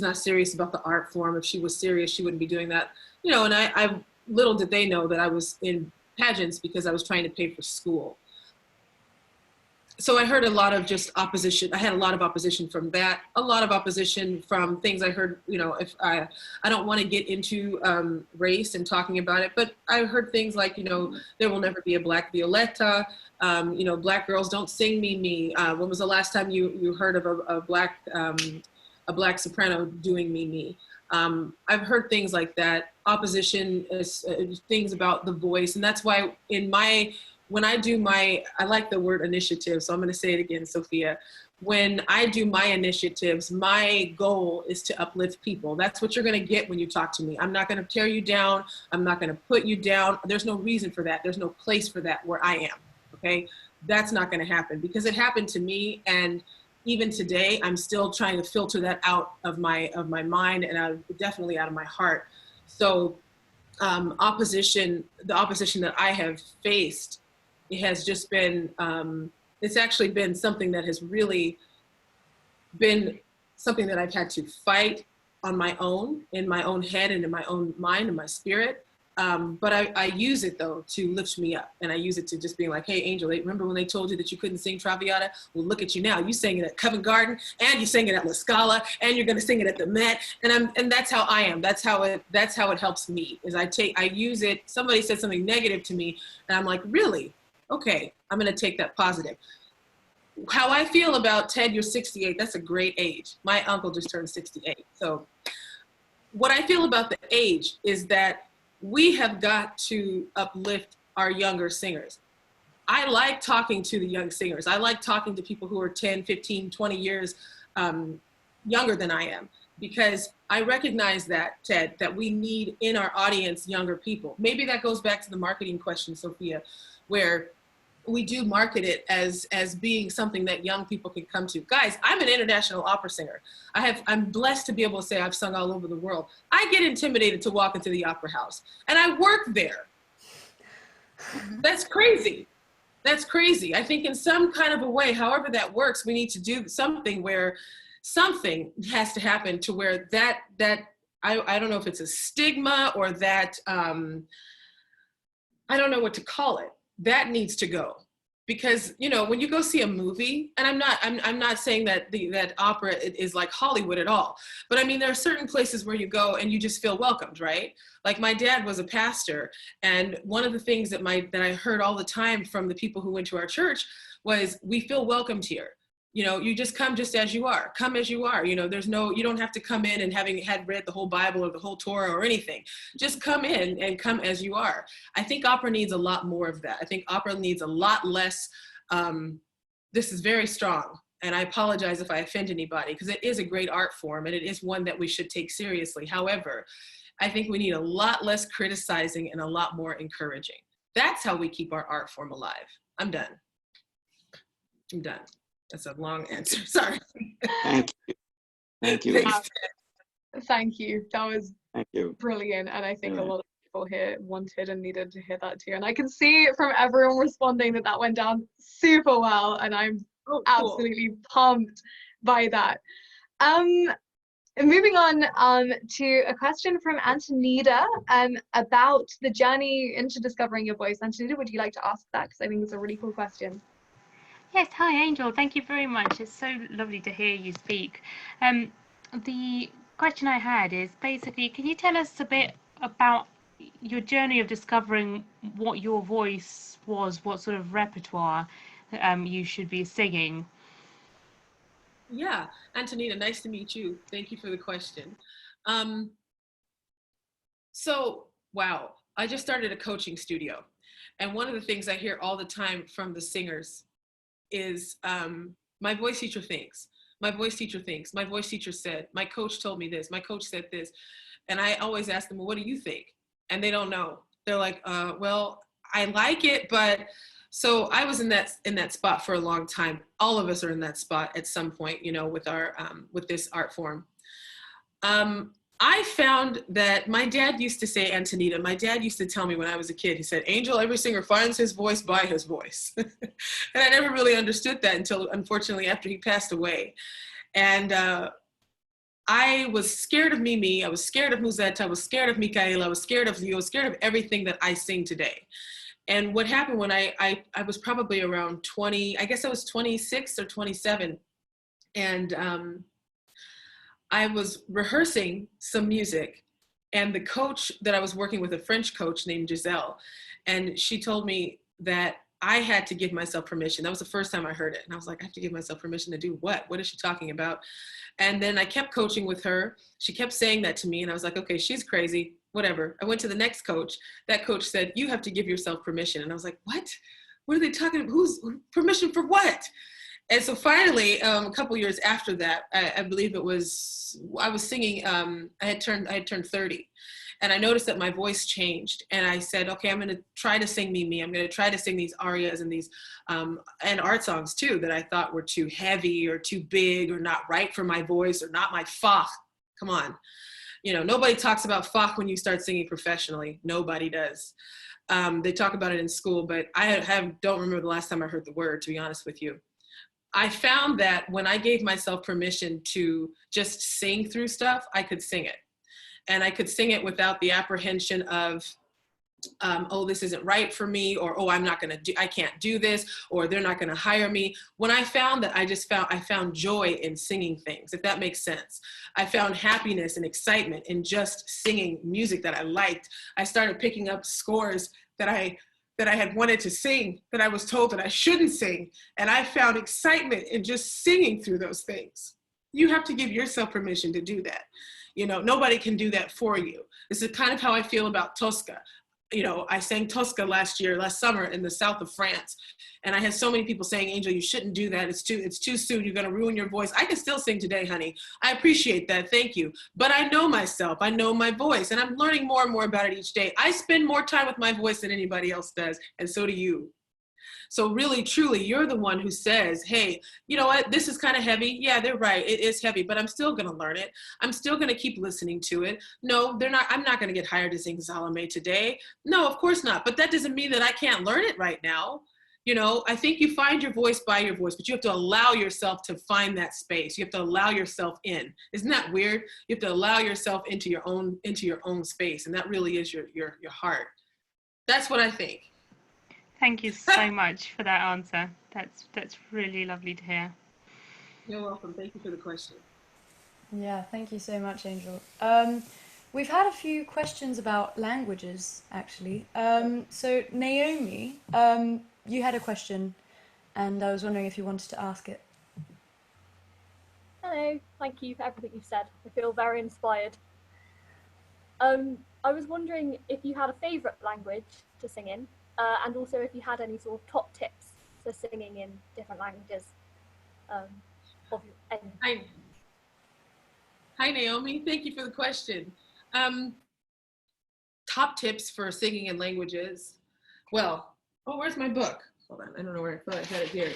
not serious about the art form. If she was serious, she wouldn't be doing that. You know, and I little did they know that I was in pageants because I was trying to pay for school. So I heard a lot of just opposition. I had a lot of opposition from that, a lot of opposition from things I heard, you know, if I don't want to get into race and talking about it, but I heard things like, you know, there will never be a Black Violetta, you know, Black girls don't sing me. When was the last time you heard of a Black soprano doing me? I've heard things like that, opposition, things about the voice. And that's why when I do I like the word initiative, so I'm going to say it again, Sophia. When I do my initiatives, my goal is to uplift people. That's what you're going to get when you talk to me. I'm not going to tear you down. I'm not going to put you down. There's no reason for that. There's no place for that where I am. Okay. That's not going to happen because it happened to me. And even today, I'm still trying to filter that out of my mind and definitely out of my heart. So the opposition that I have faced, it has just been, it's actually been something that has really been something that I've had to fight on my own, in my own head and in my own mind and my spirit. But I use it though to lift me up, and I use it to just being like, hey, Angel, remember when they told you that you couldn't sing Traviata? Well, look at you now. You sang it at Covent Garden, and you sang it at La Scala, and you're going to sing it at the Met. And that's how I am. That's how it helps me. Is I use it. Somebody said something negative to me, and I'm like, really? Okay, I'm going to take that positive. How I feel about Ted, you're 68. That's a great age. My uncle just turned 68. So what I feel about the age is that we have got to uplift our younger singers. I like talking to the young singers. I like talking to people who are 10, 15, 20 years younger than I am, because I recognize that, Ted, that we need in our audience younger people. Maybe that goes back to the marketing question, Sophia, where we do market it as being something that young people can come to. Guys, I'm an international opera singer. I'm blessed to be able to say I've sung all over the world. I get intimidated to walk into the opera house, and I work there. That's crazy. That's crazy. I think in some kind of a way, however that works, we need to do something where something has to happen to where that I don't know if it's a stigma or that, I don't know what to call it. That needs to go, because you know when you go see a movie, and I'm not saying that that opera is like Hollywood at all, but I mean there are certain places where you go and you just feel welcomed, right? Like my dad was a pastor, and one of the things that I heard all the time from the people who went to our church was, we feel welcomed here. You know, you just come just as you are. Come as you are. You know, you don't have to come in and having had read the whole Bible or the whole Torah or anything. Just come in and come as you are. I think opera needs a lot more of that. I think opera needs a lot less. This is very strong, and I apologize if I offend anybody, because it is a great art form and it is one that we should take seriously. However, I think we need a lot less criticizing and a lot more encouraging. That's how we keep our art form alive. I'm done. That's a long answer. Sorry. Thank you. Thank you. Thanks. Thank you. That was Thank you. brilliant. And I think a lot of people here wanted and needed to hear that too. And I can see from everyone responding that went down super well. And I'm absolutely pumped by that. Moving on to a question from Antonida about the journey into discovering your voice. Antonida, would you like to ask that? Because I think it's a really cool question. Yes, hi Angel, thank you very much. It's so lovely to hear you speak. The question I had is basically, can you tell us a bit about your journey of discovering what your voice was, what sort of repertoire you should be singing? Yeah, Antonina, nice to meet you. Thank you for the question. So, wow, I just started a coaching studio. And one of the things I hear all the time from the singers is my voice teacher thinks, my voice teacher thinks, my voice teacher said, my coach told me this, my coach said this. And I always ask them, well, what do you think? And they don't know. They're like, well, I like it, but so I was in that spot for a long time. All of us are in that spot at some point, you know, with our with this art form. I found that my dad used to say, Antonita, my dad used to tell me when I was a kid, he said, Angel, every singer finds his voice by his voice. And I never really understood that until, unfortunately, after he passed away. And I was scared of Mimi, I was scared of Musetta, I was scared of Michaela, I was scared of you, I was scared of everything that I sing today. And what happened when I was probably around 20, I guess I was 26 or 27. And I was rehearsing some music, and the coach that I was working with, a French coach named Giselle, and she told me that I had to give myself permission. That was the first time I heard it. And I was like, I have to give myself permission to do what? What is she talking about? And then I kept coaching with her. She kept saying that to me. And I was like, okay, she's crazy, whatever. I went to the next coach. That coach said, you have to give yourself permission. And I was like, what? What are they talking about? Who's permission for what? And so finally, a couple years after that, I believe it was, I was singing, I had turned 30. And I noticed that my voice changed. And I said, okay, I'm going to try to sing Mimi. I'm going to try to sing these arias and these, and art songs too, that I thought were too heavy or too big or not right for my voice or not my fach. Come on. You know, nobody talks about fach when you start singing professionally. Nobody does. They talk about it in school, but I don't remember the last time I heard the word, to be honest with you. I found that when I gave myself permission to just sing through stuff, I could sing it. And I could sing it without the apprehension of, oh, this isn't right for me, or, oh, I can't do this, or they're not gonna hire me. When I found that, I found joy in singing things, if that makes sense. I found happiness and excitement in just singing music that I liked. I started picking up scores that I had wanted to sing, that I was told that I shouldn't sing. And I found excitement in just singing through those things. You have to give yourself permission to do that. You know, nobody can do that for you. This is kind of how I feel about Tosca. You know, I sang Tosca last summer in the south of France. And I had so many people saying, Angel, you shouldn't do that. It's too soon. You're going to ruin your voice. I can still sing today, honey. I appreciate that. Thank you. But I know myself. I know my voice. And I'm learning more and more about it each day. I spend more time with my voice than anybody else does. And so do you. So really, truly, you're the one who says, hey, you know what, this is kind of heavy. Yeah, they're right. It is heavy, but I'm still going to learn it. I'm still going to keep listening to it. No, I'm not going to get hired to sing Salome today. No, of course not. But that doesn't mean that I can't learn it right now. You know, I think you find your voice by your voice, but you have to allow yourself to find that space. You have to allow yourself in. Isn't that weird? You have to allow yourself into your own space. And that really is your heart. That's what I think. Thank you so much for that answer. That's really lovely to hear. You're welcome. Thank you for the question. Yeah, thank you so much, Angel. We've had a few questions about languages, actually. So Naomi, you had a question, and I was wondering if you wanted to ask it. Hello, thank you for everything you've said. I feel very inspired. I was wondering if you had a favourite language to sing in, and also if you had any sort of top tips for singing in different languages. Hi, Naomi. Thank you for the question. Top tips for singing in languages. Well, oh, where's my book? Hold on, I don't know where I thought I had it here.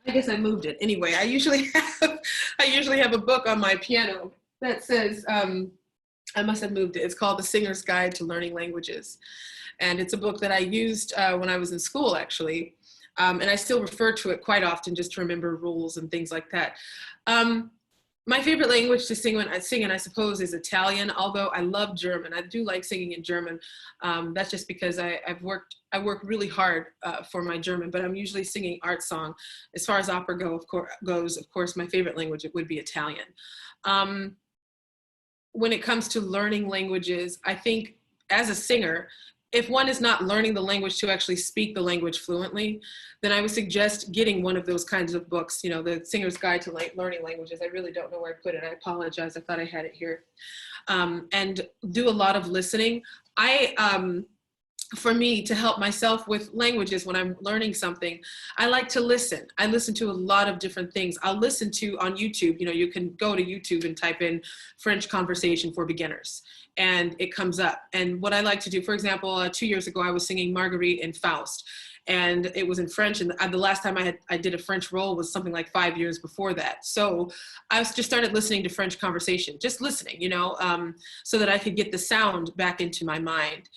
I guess I moved it. Anyway, I usually have a book on my piano that says, I must have moved it. It's called The Singer's Guide to Learning Languages. And it's a book that I used when I was in school, actually. And I still refer to it quite often just to remember rules and things like that. My favorite language to sing when I sing in, I suppose, is Italian, although I love German. I do like singing in German. That's just because I work really hard for my German, but I'm usually singing art song. As far as opera goes, of course, my favorite language, it would be Italian. When it comes to learning languages, I think as a singer, if one is not learning the language to actually speak the language fluently, then I would suggest getting one of those kinds of books, you know, the Singer's Guide to Learning Languages. I really don't know where I put it. I apologize. I thought I had it here. And do a lot of listening. For me, to help myself with languages when I'm learning something, I like to listen. I listen to a lot of different things. I'll listen to on YouTube, you know, you can go to YouTube and type in French conversation for beginners and it comes up. And what I like to do, for example, 2 years ago, I was singing Marguerite and Faust. and it was in French. And the last time I did a French role was something like 5 years before that. So I just started listening to French conversation, just listening, so that I could get the sound back into my mind.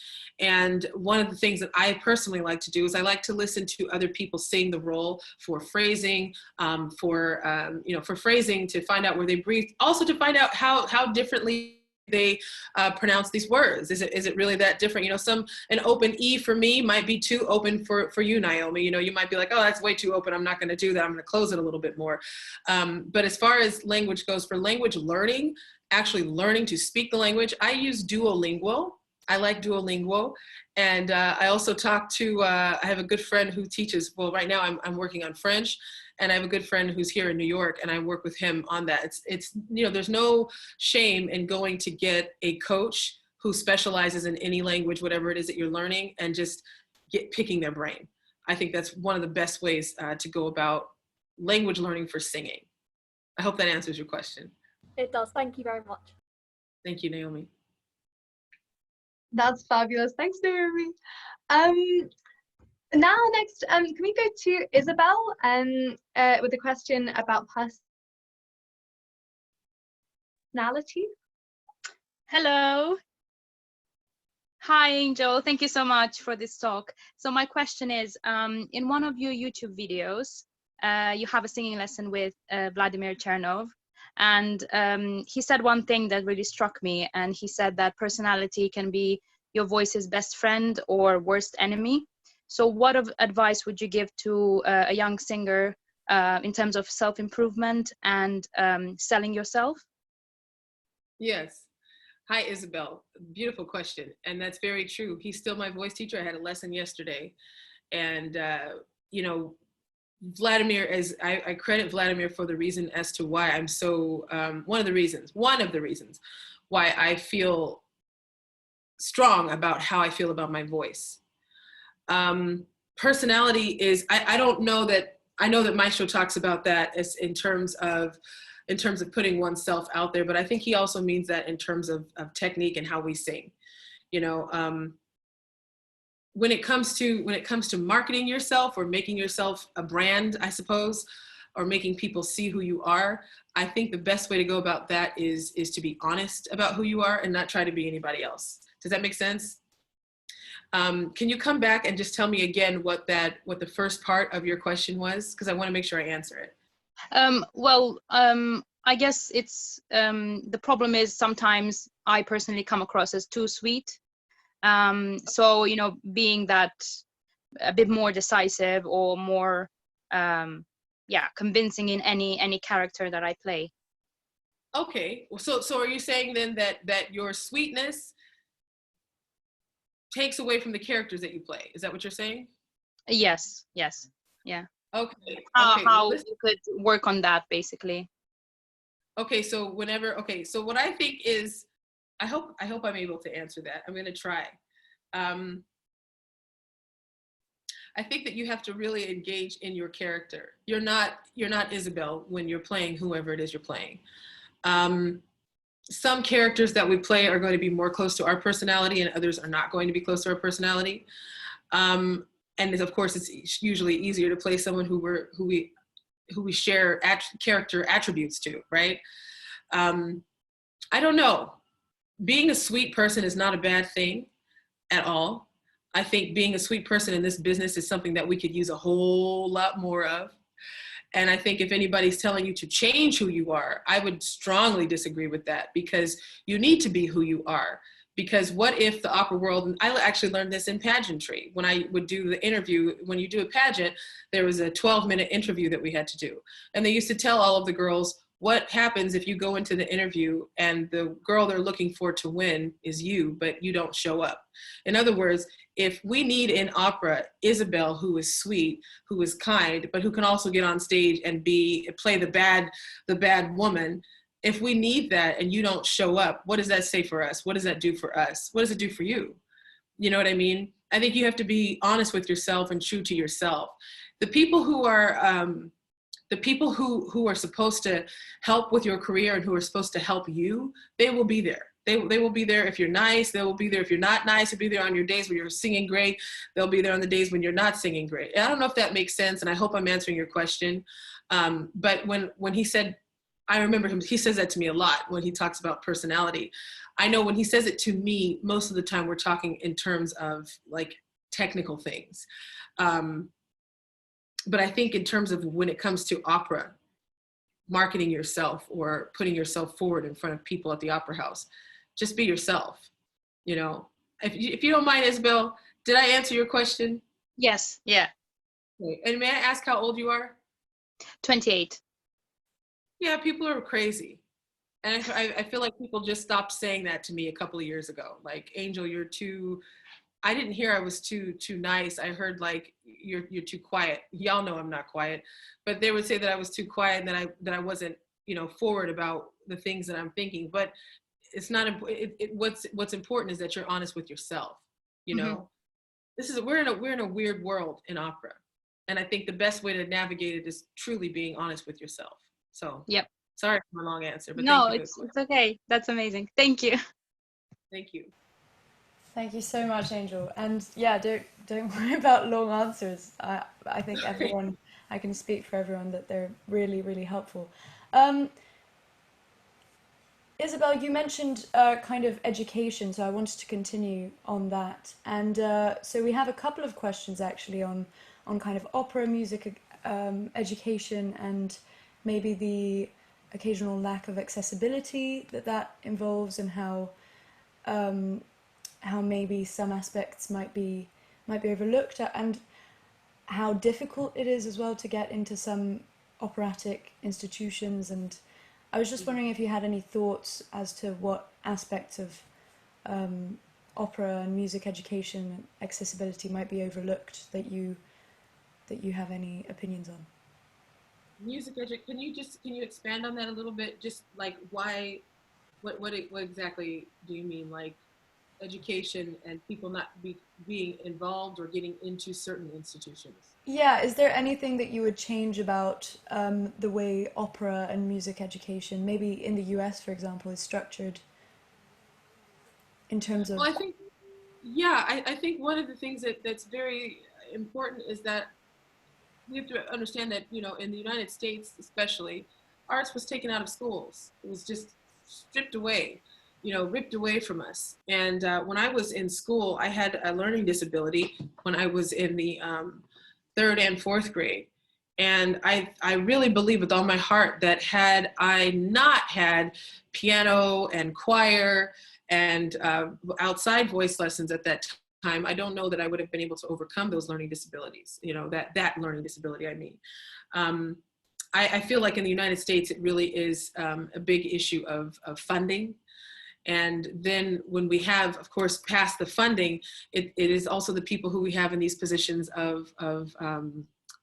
And one of the things that I personally like to do is I like to listen to other people sing the role for phrasing, for phrasing, to find out where they breathe, also to find out how differently they pronounce these words. Is it really that different? An open E for me might be too open for you, Naomi. You might be like, oh, that's way too open. I'm not going to do that. I'm going to close it a little bit more. But as far as language goes, for language learning, actually learning to speak the language, I use Duolingo. I like Duolingo. And I also I have a good friend who teaches, well, right now I'm working on French, and I have a good friend who's here in New York, and I work with him on that. It's there's no shame in going to get a coach who specializes in any language, whatever it is that you're learning, and just picking their brain. I think that's one of the best ways to go about language learning for singing. I hope that answers your question. It does. Thank you very much. Thank you, Naomi. That's fabulous. Thanks, Naomi. Now next, can we go to Isabel with a question about personality? Hello. Hi, Angel. Thank you so much for this talk. So my question is, in one of your YouTube videos, you have a singing lesson with Vladimir Chernov, and he said one thing that really struck me, and he said that personality can be your voice's best friend or worst enemy. So what advice would you give to a young singer in terms of self-improvement and selling yourself? Yes. Hi, Isabel. Beautiful question. And that's very true. He's still my voice teacher. I had a lesson yesterday. And, Vladimir, I credit Vladimir for the reason as to why I'm so, one of the reasons why I feel strong about how I feel about my voice. Personality is, I don't know that, I know that Maestro talks about that as in terms of putting oneself out there, but I think he also means that in terms of technique and how we sing. When it comes to marketing yourself or making yourself a brand, I suppose, or making people see who you are, I think the best way to go about that is to be honest about who you are and not try to be anybody else. Does that make sense? Can you come back and just tell me again what the first part of your question was? Because I want to make sure I answer it. I guess it's the problem is sometimes I personally come across as too sweet. So, being that a bit more decisive or more, convincing in any character that I play. Okay, so are you saying then that your sweetness takes away from the characters that you play? Is that what you're saying? Yes, yeah. Okay. How you could work on that, basically. Okay, so so what I think is, I hope I'm able to answer that. I'm gonna try. I think that you have to really engage in your character. You're not Isabel when you're playing whoever it is you're playing. Some characters that we play are going to be more close to our personality, and others are not going to be close to our personality. And of course, it's usually easier to play someone who we share character attributes to, right? I don't know. Being a sweet person is not a bad thing at all. I think being a sweet person in this business is something that we could use a whole lot more of. And I think if anybody's telling you to change who you are, I would strongly disagree with that, because you need to be who you are. Because what if the opera world, and I actually learned this in pageantry, when I would do the interview, when you do a pageant, there was a 12-minute interview that we had to do. And they used to tell all of the girls, what happens if you go into the interview and the girl they're looking for to win is you, but you don't show up? In other words, if we need in opera Isabel, who is sweet, who is kind, but who can also get on stage and play the bad woman, if we need that and you don't show up, what does that say for us? What does that do for us? What does it do for you? You know what I mean? I think you have to be honest with yourself and true to yourself. The people who are supposed to help with your career and who are supposed to help you, they will be there. They will be there if you're nice. They will be there if you're not nice. They'll be there on your days when you're singing great. They'll be there on the days when you're not singing great. And I don't know if that makes sense, and I hope I'm answering your question. But when he said, I remember him, he says that to me a lot when he talks about personality. I know when he says it to me, most of the time we're talking in terms of like technical things. But I think in terms of when it comes to opera, marketing yourself or putting yourself forward in front of people at the opera house, just be yourself. You know, if you don't mind, Isabel, did I answer your question? Yes, yeah. Okay. And may I ask how old you are? 28. Yeah, people are crazy. And I feel like people just stopped saying that to me a couple of years ago. Like, Angel, you're too, I didn't hear I was too nice. I heard like you're too quiet. Y'all know I'm not quiet, but they would say that I was too quiet and that I wasn't, you know, forward about the things that I'm thinking. But it's not what's important is that you're honest with yourself. You know, we're in a weird world in opera, and I think the best way to navigate it is truly being honest with yourself. So Yep. Sorry for my long answer, but No, thank you. it's okay. That's amazing. Thank you. Thank you. Thank you so much, Angel. And yeah, don't worry about long answers. I think everyone, I can speak for everyone that they're really, really helpful. Isabel, you mentioned kind of education, so I wanted to continue on that. And so we have a couple of questions actually on kind of opera music education and maybe the occasional lack of accessibility that involves, and how maybe some aspects might be overlooked, and how difficult it is as well to get into some operatic institutions. And I was just wondering if you had any thoughts as to what aspects of opera and music education and accessibility might be overlooked that you have any opinions on. Music education, can you expand on that a little bit? Just like why, what exactly do you mean? Like education and people not being involved or getting into certain institutions? Yeah, is there anything that you would change about the way opera and music education, maybe in the US, for example, is structured in terms of... Well, I think, yeah, I think one of the things that's very important is that we have to understand that, you know, in the United States especially, arts was taken out of schools. It was just stripped away, you know, ripped away from us. And when I was in school, I had a learning disability when I was in the 3rd and 4th grade. And I really believe with all my heart that had I not had piano and choir and outside voice lessons at that time, I don't know that I would have been able to overcome those learning disabilities, you know, that learning disability, I mean. I feel like in the United States, it really is a big issue of funding. And then when we have, of course, passed the funding, it is also the people who we have in these positions of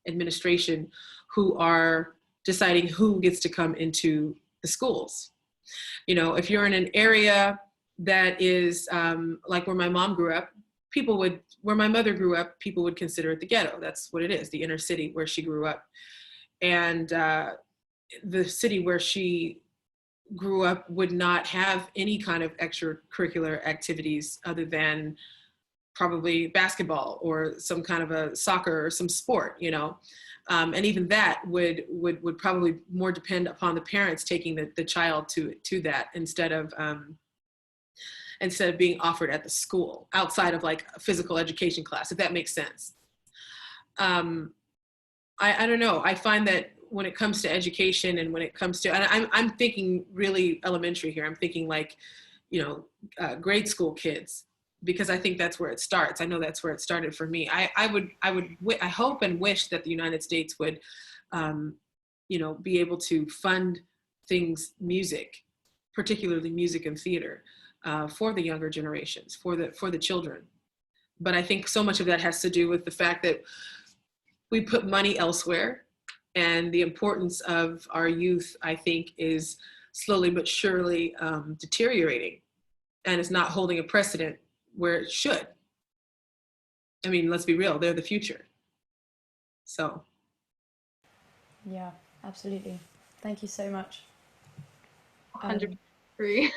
administration who are deciding who gets to come into the schools. You know, if you're in an area that is like where my mom grew up, where my mother grew up, people would consider it the ghetto. That's what it is, the inner city where she grew up. And the city where she grew up would not have any kind of extracurricular activities other than probably basketball or some kind of a soccer or some sport, you know. And even that would probably more depend upon the parents taking the child to that instead of being offered at the school outside of like a physical education class, if that makes sense. I don't know. I find that when it comes to education and when it comes to, and I'm thinking really elementary here. I'm thinking like, you know, grade school kids, because I think that's where it starts. I know that's where it started for me. I hope and wish that the United States would, you know, be able to fund things, music, particularly music and theater, for the younger generations, for the children. But I think so much of that has to do with the fact that we put money elsewhere, and the importance of our youth, I think, is slowly but surely deteriorating, and it's not holding a precedent where it should. I mean, let's be real, they're the future. So. Yeah, absolutely. Thank you so much. 100% agree.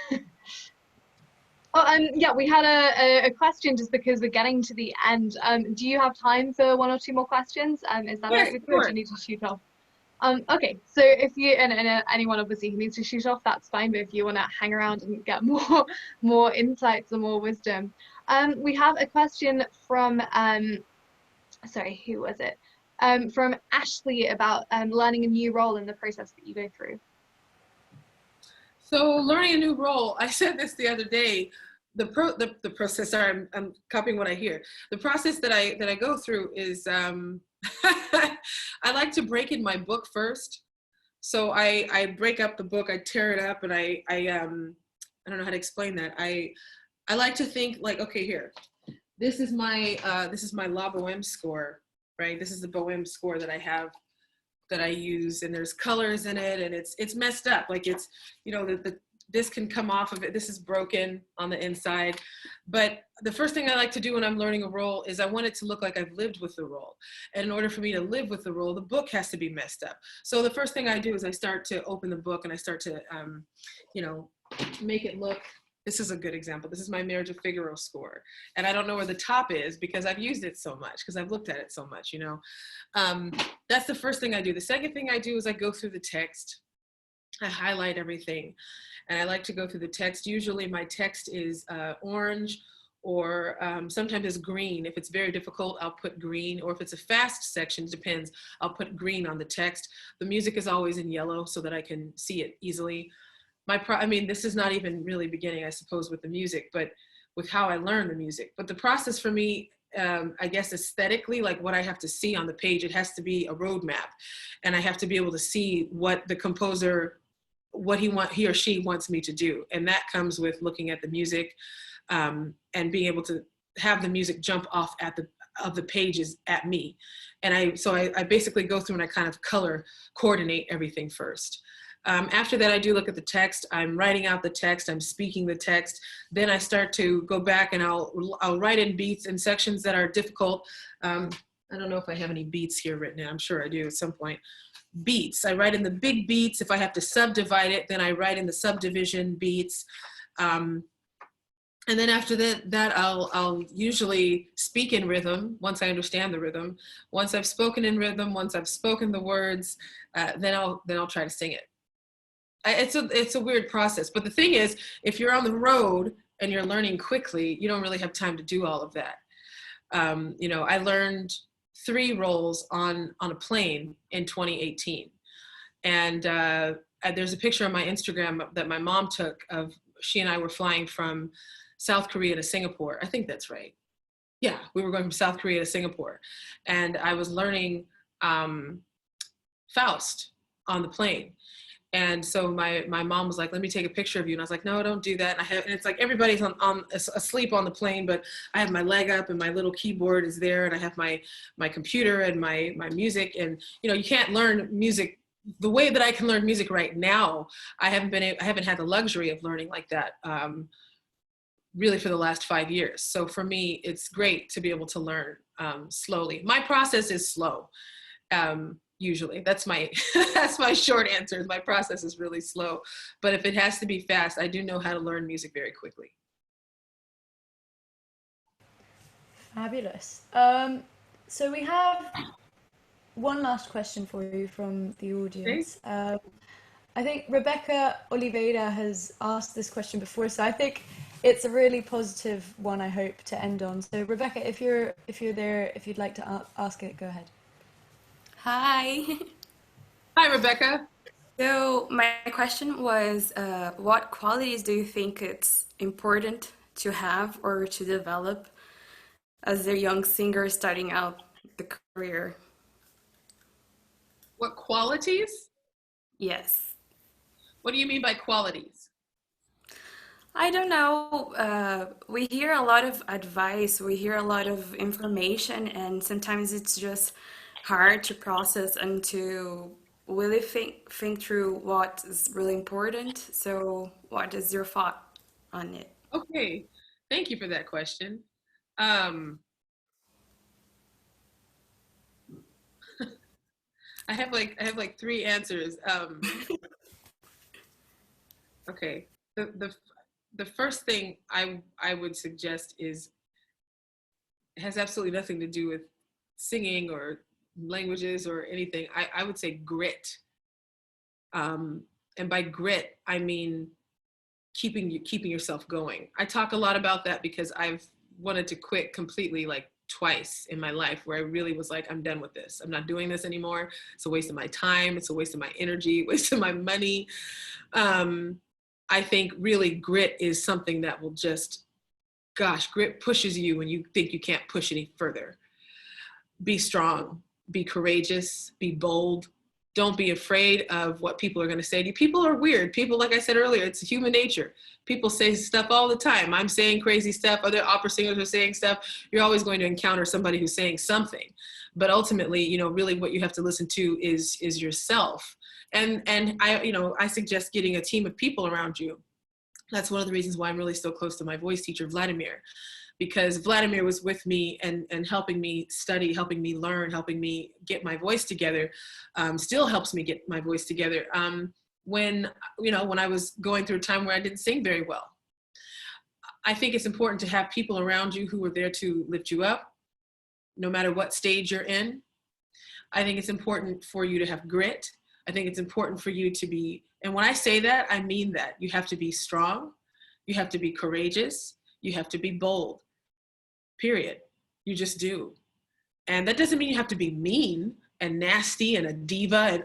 Oh, yeah, we had a question just because we're getting to the end. Do you have time for one or two more questions? Is that all Yes, right with you, or do sure. you need to shoot off? Okay, so if you and anyone obviously who needs to shoot off, that's fine. But if you want to hang around and get more insights or more wisdom, we have a question from sorry, who was it? From Ashley about learning a new role in the process that you go through. So learning a new role, I said this the other day, the process, sorry, I'm copying what I hear. The process that I go through is, I like to break in my book first. So I break up the book, I tear it up, and I don't know how to explain that. I like to think like, okay, here, this is my La Boheme score, right? This is the Boheme score that I have, that I use, and there's colors in it, and it's messed up. Like, it's, you know, this can come off of it. This is broken on the inside. But the first thing I like to do when I'm learning a role is I want it to look like I've lived with the role. And in order for me to live with the role, the book has to be messed up. So the first thing I do is I start to open the book and I start to, you know, make it look. This is a good example. This is my Marriage of Figaro score. And I don't know where the top is because I've used it so much, because I've looked at it so much, you know. That's the first thing I do. The second thing I do is I go through the text. I highlight everything. And I like to go through the text. Usually my text is orange, or sometimes it's green. If it's very difficult, I'll put green. Or if it's a fast section, depends, I'll put green on the text. The music is always in yellow so that I can see it easily. I mean, this is not even really beginning, I suppose, with the music, but with how I learn the music. But the process for me, I guess aesthetically, like what I have to see on the page, it has to be a roadmap, and I have to be able to see what the composer, what he or she wants me to do, and that comes with looking at the music, and being able to have the music jump off of the pages at me. And I basically go through and I kind of color coordinate everything first. After that, I do look at the text. I'm writing out the text. I'm speaking the text. Then I start to go back and I'll write in beats and sections that are difficult. I don't know if I have any beats here written in. I'm sure I do at some point. Beats. I write in the big beats. If I have to subdivide it, then I write in the subdivision beats. And then after that, I'll usually speak in rhythm once I understand the rhythm. Once I've spoken in rhythm, once I've spoken the words, then I'll try to sing it. It's a weird process, but the thing is, if you're on the road and you're learning quickly, you don't really have time to do all of that. You know, I learned 3 roles on a plane in 2018, and there's a picture on my Instagram that my mom took of, she and I were flying from South Korea to Singapore. I think that's right. Yeah, we were going from South Korea to Singapore, and I was learning Faust on the plane. And so my mom was like, let me take a picture of you. And I was like, no, don't do that. And it's like everybody's asleep on the plane, but I have my leg up and my little keyboard is there, and I have my computer and my music. And, you know, you can't learn music the way that I can learn music right now. I haven't had the luxury of learning like that really for the last 5 years. So for me, it's great to be able to learn slowly. My process is slow. Usually that's my that's my short answer. My process is really slow, but if it has to be fast, I do know how to learn music very quickly. Fabulous. So we have one last question for you from the audience. Okay. I think Rebecca Oliveira has asked this question before, so I think it's a really positive one, I hope, to end on. So Rebecca, if you're there, if you'd like to ask it, go ahead. Hi. Hi, Rebecca. So my question was, what qualities do you think it's important to have or to develop as a young singer starting out the career? What qualities? Yes. What do you mean by qualities? I don't know. We hear a lot of advice, we hear a lot of information, and sometimes it's just hard to process and to really think through what is really important. So, what is your thought on it? Okay, thank you for that question. I have like 3 answers. Okay, the first thing I would suggest is, it has absolutely nothing to do with singing or languages or anything. I would say grit. And by grit, I mean keeping yourself going. I talk a lot about that because I've wanted to quit completely, like twice in my life, where I really was like, I'm done with this. I'm not doing this anymore. It's a waste of my time. It's a waste of my energy, waste of my money. I think really grit is something that will just, gosh, grit pushes you when you think you can't push any further. Be strong, be courageous, be bold. Don't be afraid of what people are going to say to you. People are weird. People, like I said earlier, it's human nature. People say stuff all the time. I'm saying crazy stuff. Other opera singers are saying stuff. You're always going to encounter somebody who's saying something. But ultimately, you know, really what you have to listen to is yourself. And I suggest getting a team of people around you. That's one of the reasons why I'm really still close to my voice teacher, Vladimir, because Vladimir was with me and helping me study, helping me learn, helping me get my voice together, still helps me get my voice together. When I was going through a time where I didn't sing very well. I think it's important to have people around you who are there to lift you up, no matter what stage you're in. I think it's important for you to have grit. I think it's important for you to be, and when I say that, I mean that. You have to be strong, you have to be courageous, you have to be bold, period. You just do. And that doesn't mean you have to be mean and nasty and a diva and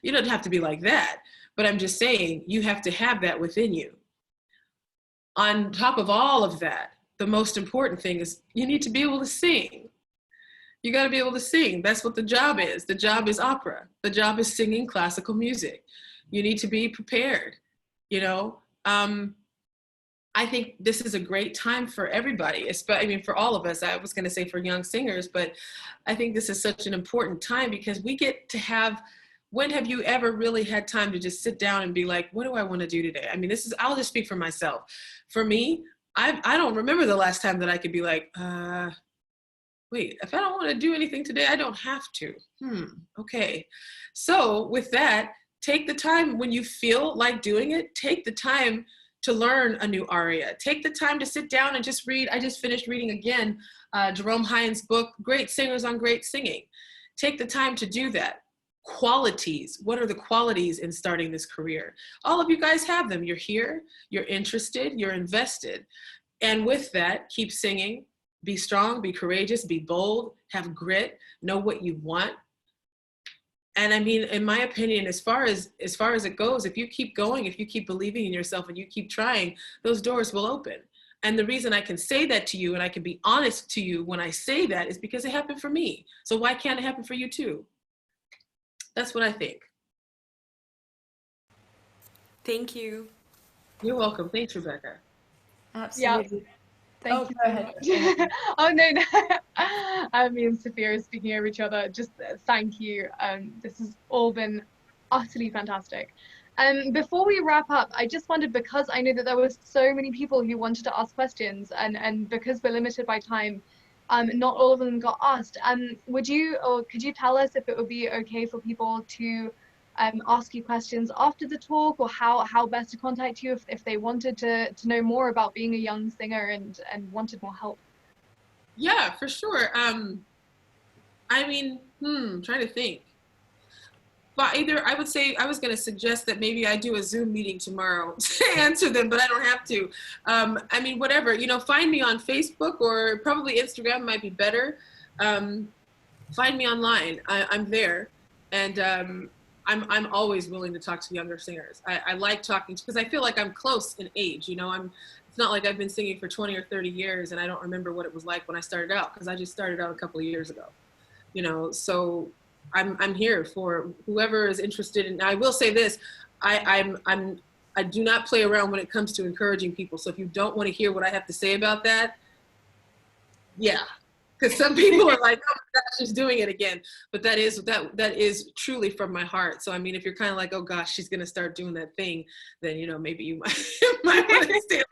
you don't have to be like that. But I'm just saying, you have to have that within you. On top of all of that, the most important thing is you need to be able to sing. You got to be able to sing. That's what the job is. The job is opera. The job is singing classical music. You need to be prepared. I think this is a great time for everybody. For all of us. I was going to say for young singers, but I think this is such an important time because we get to have. When have you ever really had time to just sit down and be like, what do I want to do today? I'll just speak for myself. For me, I don't remember the last time that I could be like, wait, if I don't want to do anything today, I don't have to. Okay. So with that, take the time when you feel like doing it, take the time to learn a new aria. Take the time to sit down and just read. I just finished reading again, Jerome Hines' book, Great Singers on Great Singing. Take the time to do that. Qualities. What are the qualities in starting this career? All of you guys have them. You're here, you're interested, you're invested. And with that, keep singing. Be strong, be courageous, be bold, have grit, know what you want. And in my opinion, as far as it goes, if you keep going, if you keep believing in yourself and you keep trying, those doors will open. And the reason I can say that to you and I can be honest to you when I say that is because it happened for me. So why can't it happen for you too? That's what I think. Thank you. You're welcome. Thanks, Rebecca. Absolutely. Yeah. Thank you go so ahead. much. Oh, no. Me and Sophia are speaking over each other. Just thank you. This has all been utterly fantastic. Before we wrap up, I just wondered, because I know that there were so many people who wanted to ask questions, and because we're limited by time, not all of them got asked. Could you tell us if it would be okay for people to ask you questions after the talk, or how best to contact you if they wanted to know more about being a young singer and wanted more help? Yeah, for sure. Trying to think. But either I was going to suggest that maybe I do a Zoom meeting tomorrow to answer them, but I don't have to. Whatever, find me on Facebook, or probably Instagram might be better. Find me online. I'm there. And I'm always willing to talk to younger singers. I like talking because I feel like I'm close in age. It's not like I've been singing for 20 or 30 years and I don't remember what it was like when I started out, because I just started out a couple of years ago. So I'm here for whoever is interested. And I will say this, I do not play around when it comes to encouraging people. So if you don't want to hear what I have to say about that, yeah. Because some people are like, oh my gosh, she's doing it again. But that is truly from my heart. So if you're kind of like, oh gosh, she's gonna start doing that thing, then maybe you might want to stay.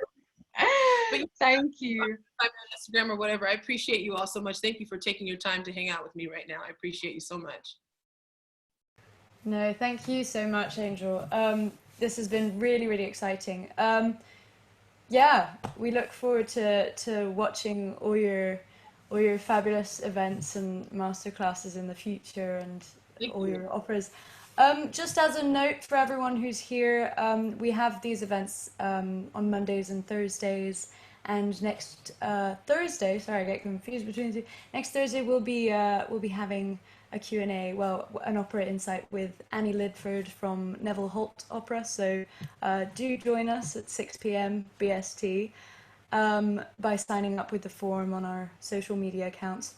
But Thank you. I'm on Instagram or whatever. I appreciate you all so much. Thank you for taking your time to hang out with me right now. I appreciate you so much. No, thank you so much, Angel. this has been really, really exciting. Yeah, we look forward to watching all your fabulous events and masterclasses in the future, and Thank all you. your operas. Just as a note for everyone who's here, we have these events on Mondays and Thursdays. And next Thursday, sorry, I get confused between the two. Next Thursday we'll be having a Q&A, well, an opera insight with Annie Lidford from Neville Holt Opera. So do join us at 6 p.m. BST by signing up with the form on our social media accounts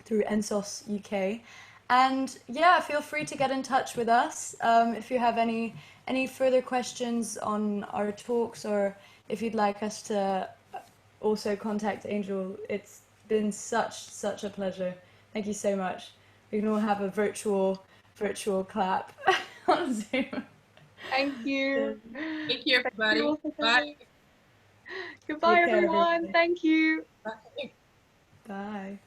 through NSOS UK. And yeah, feel free to get in touch with us if you have any further questions on our talks, or if you'd like us to also contact Angel. It's been such a pleasure. Thank you so much. We can all have a virtual clap on Zoom. Thank you. Thank you, Thank everybody. you all for Bye. coming. Goodbye, Take care, everyone. everybody. Thank you. Bye. Bye.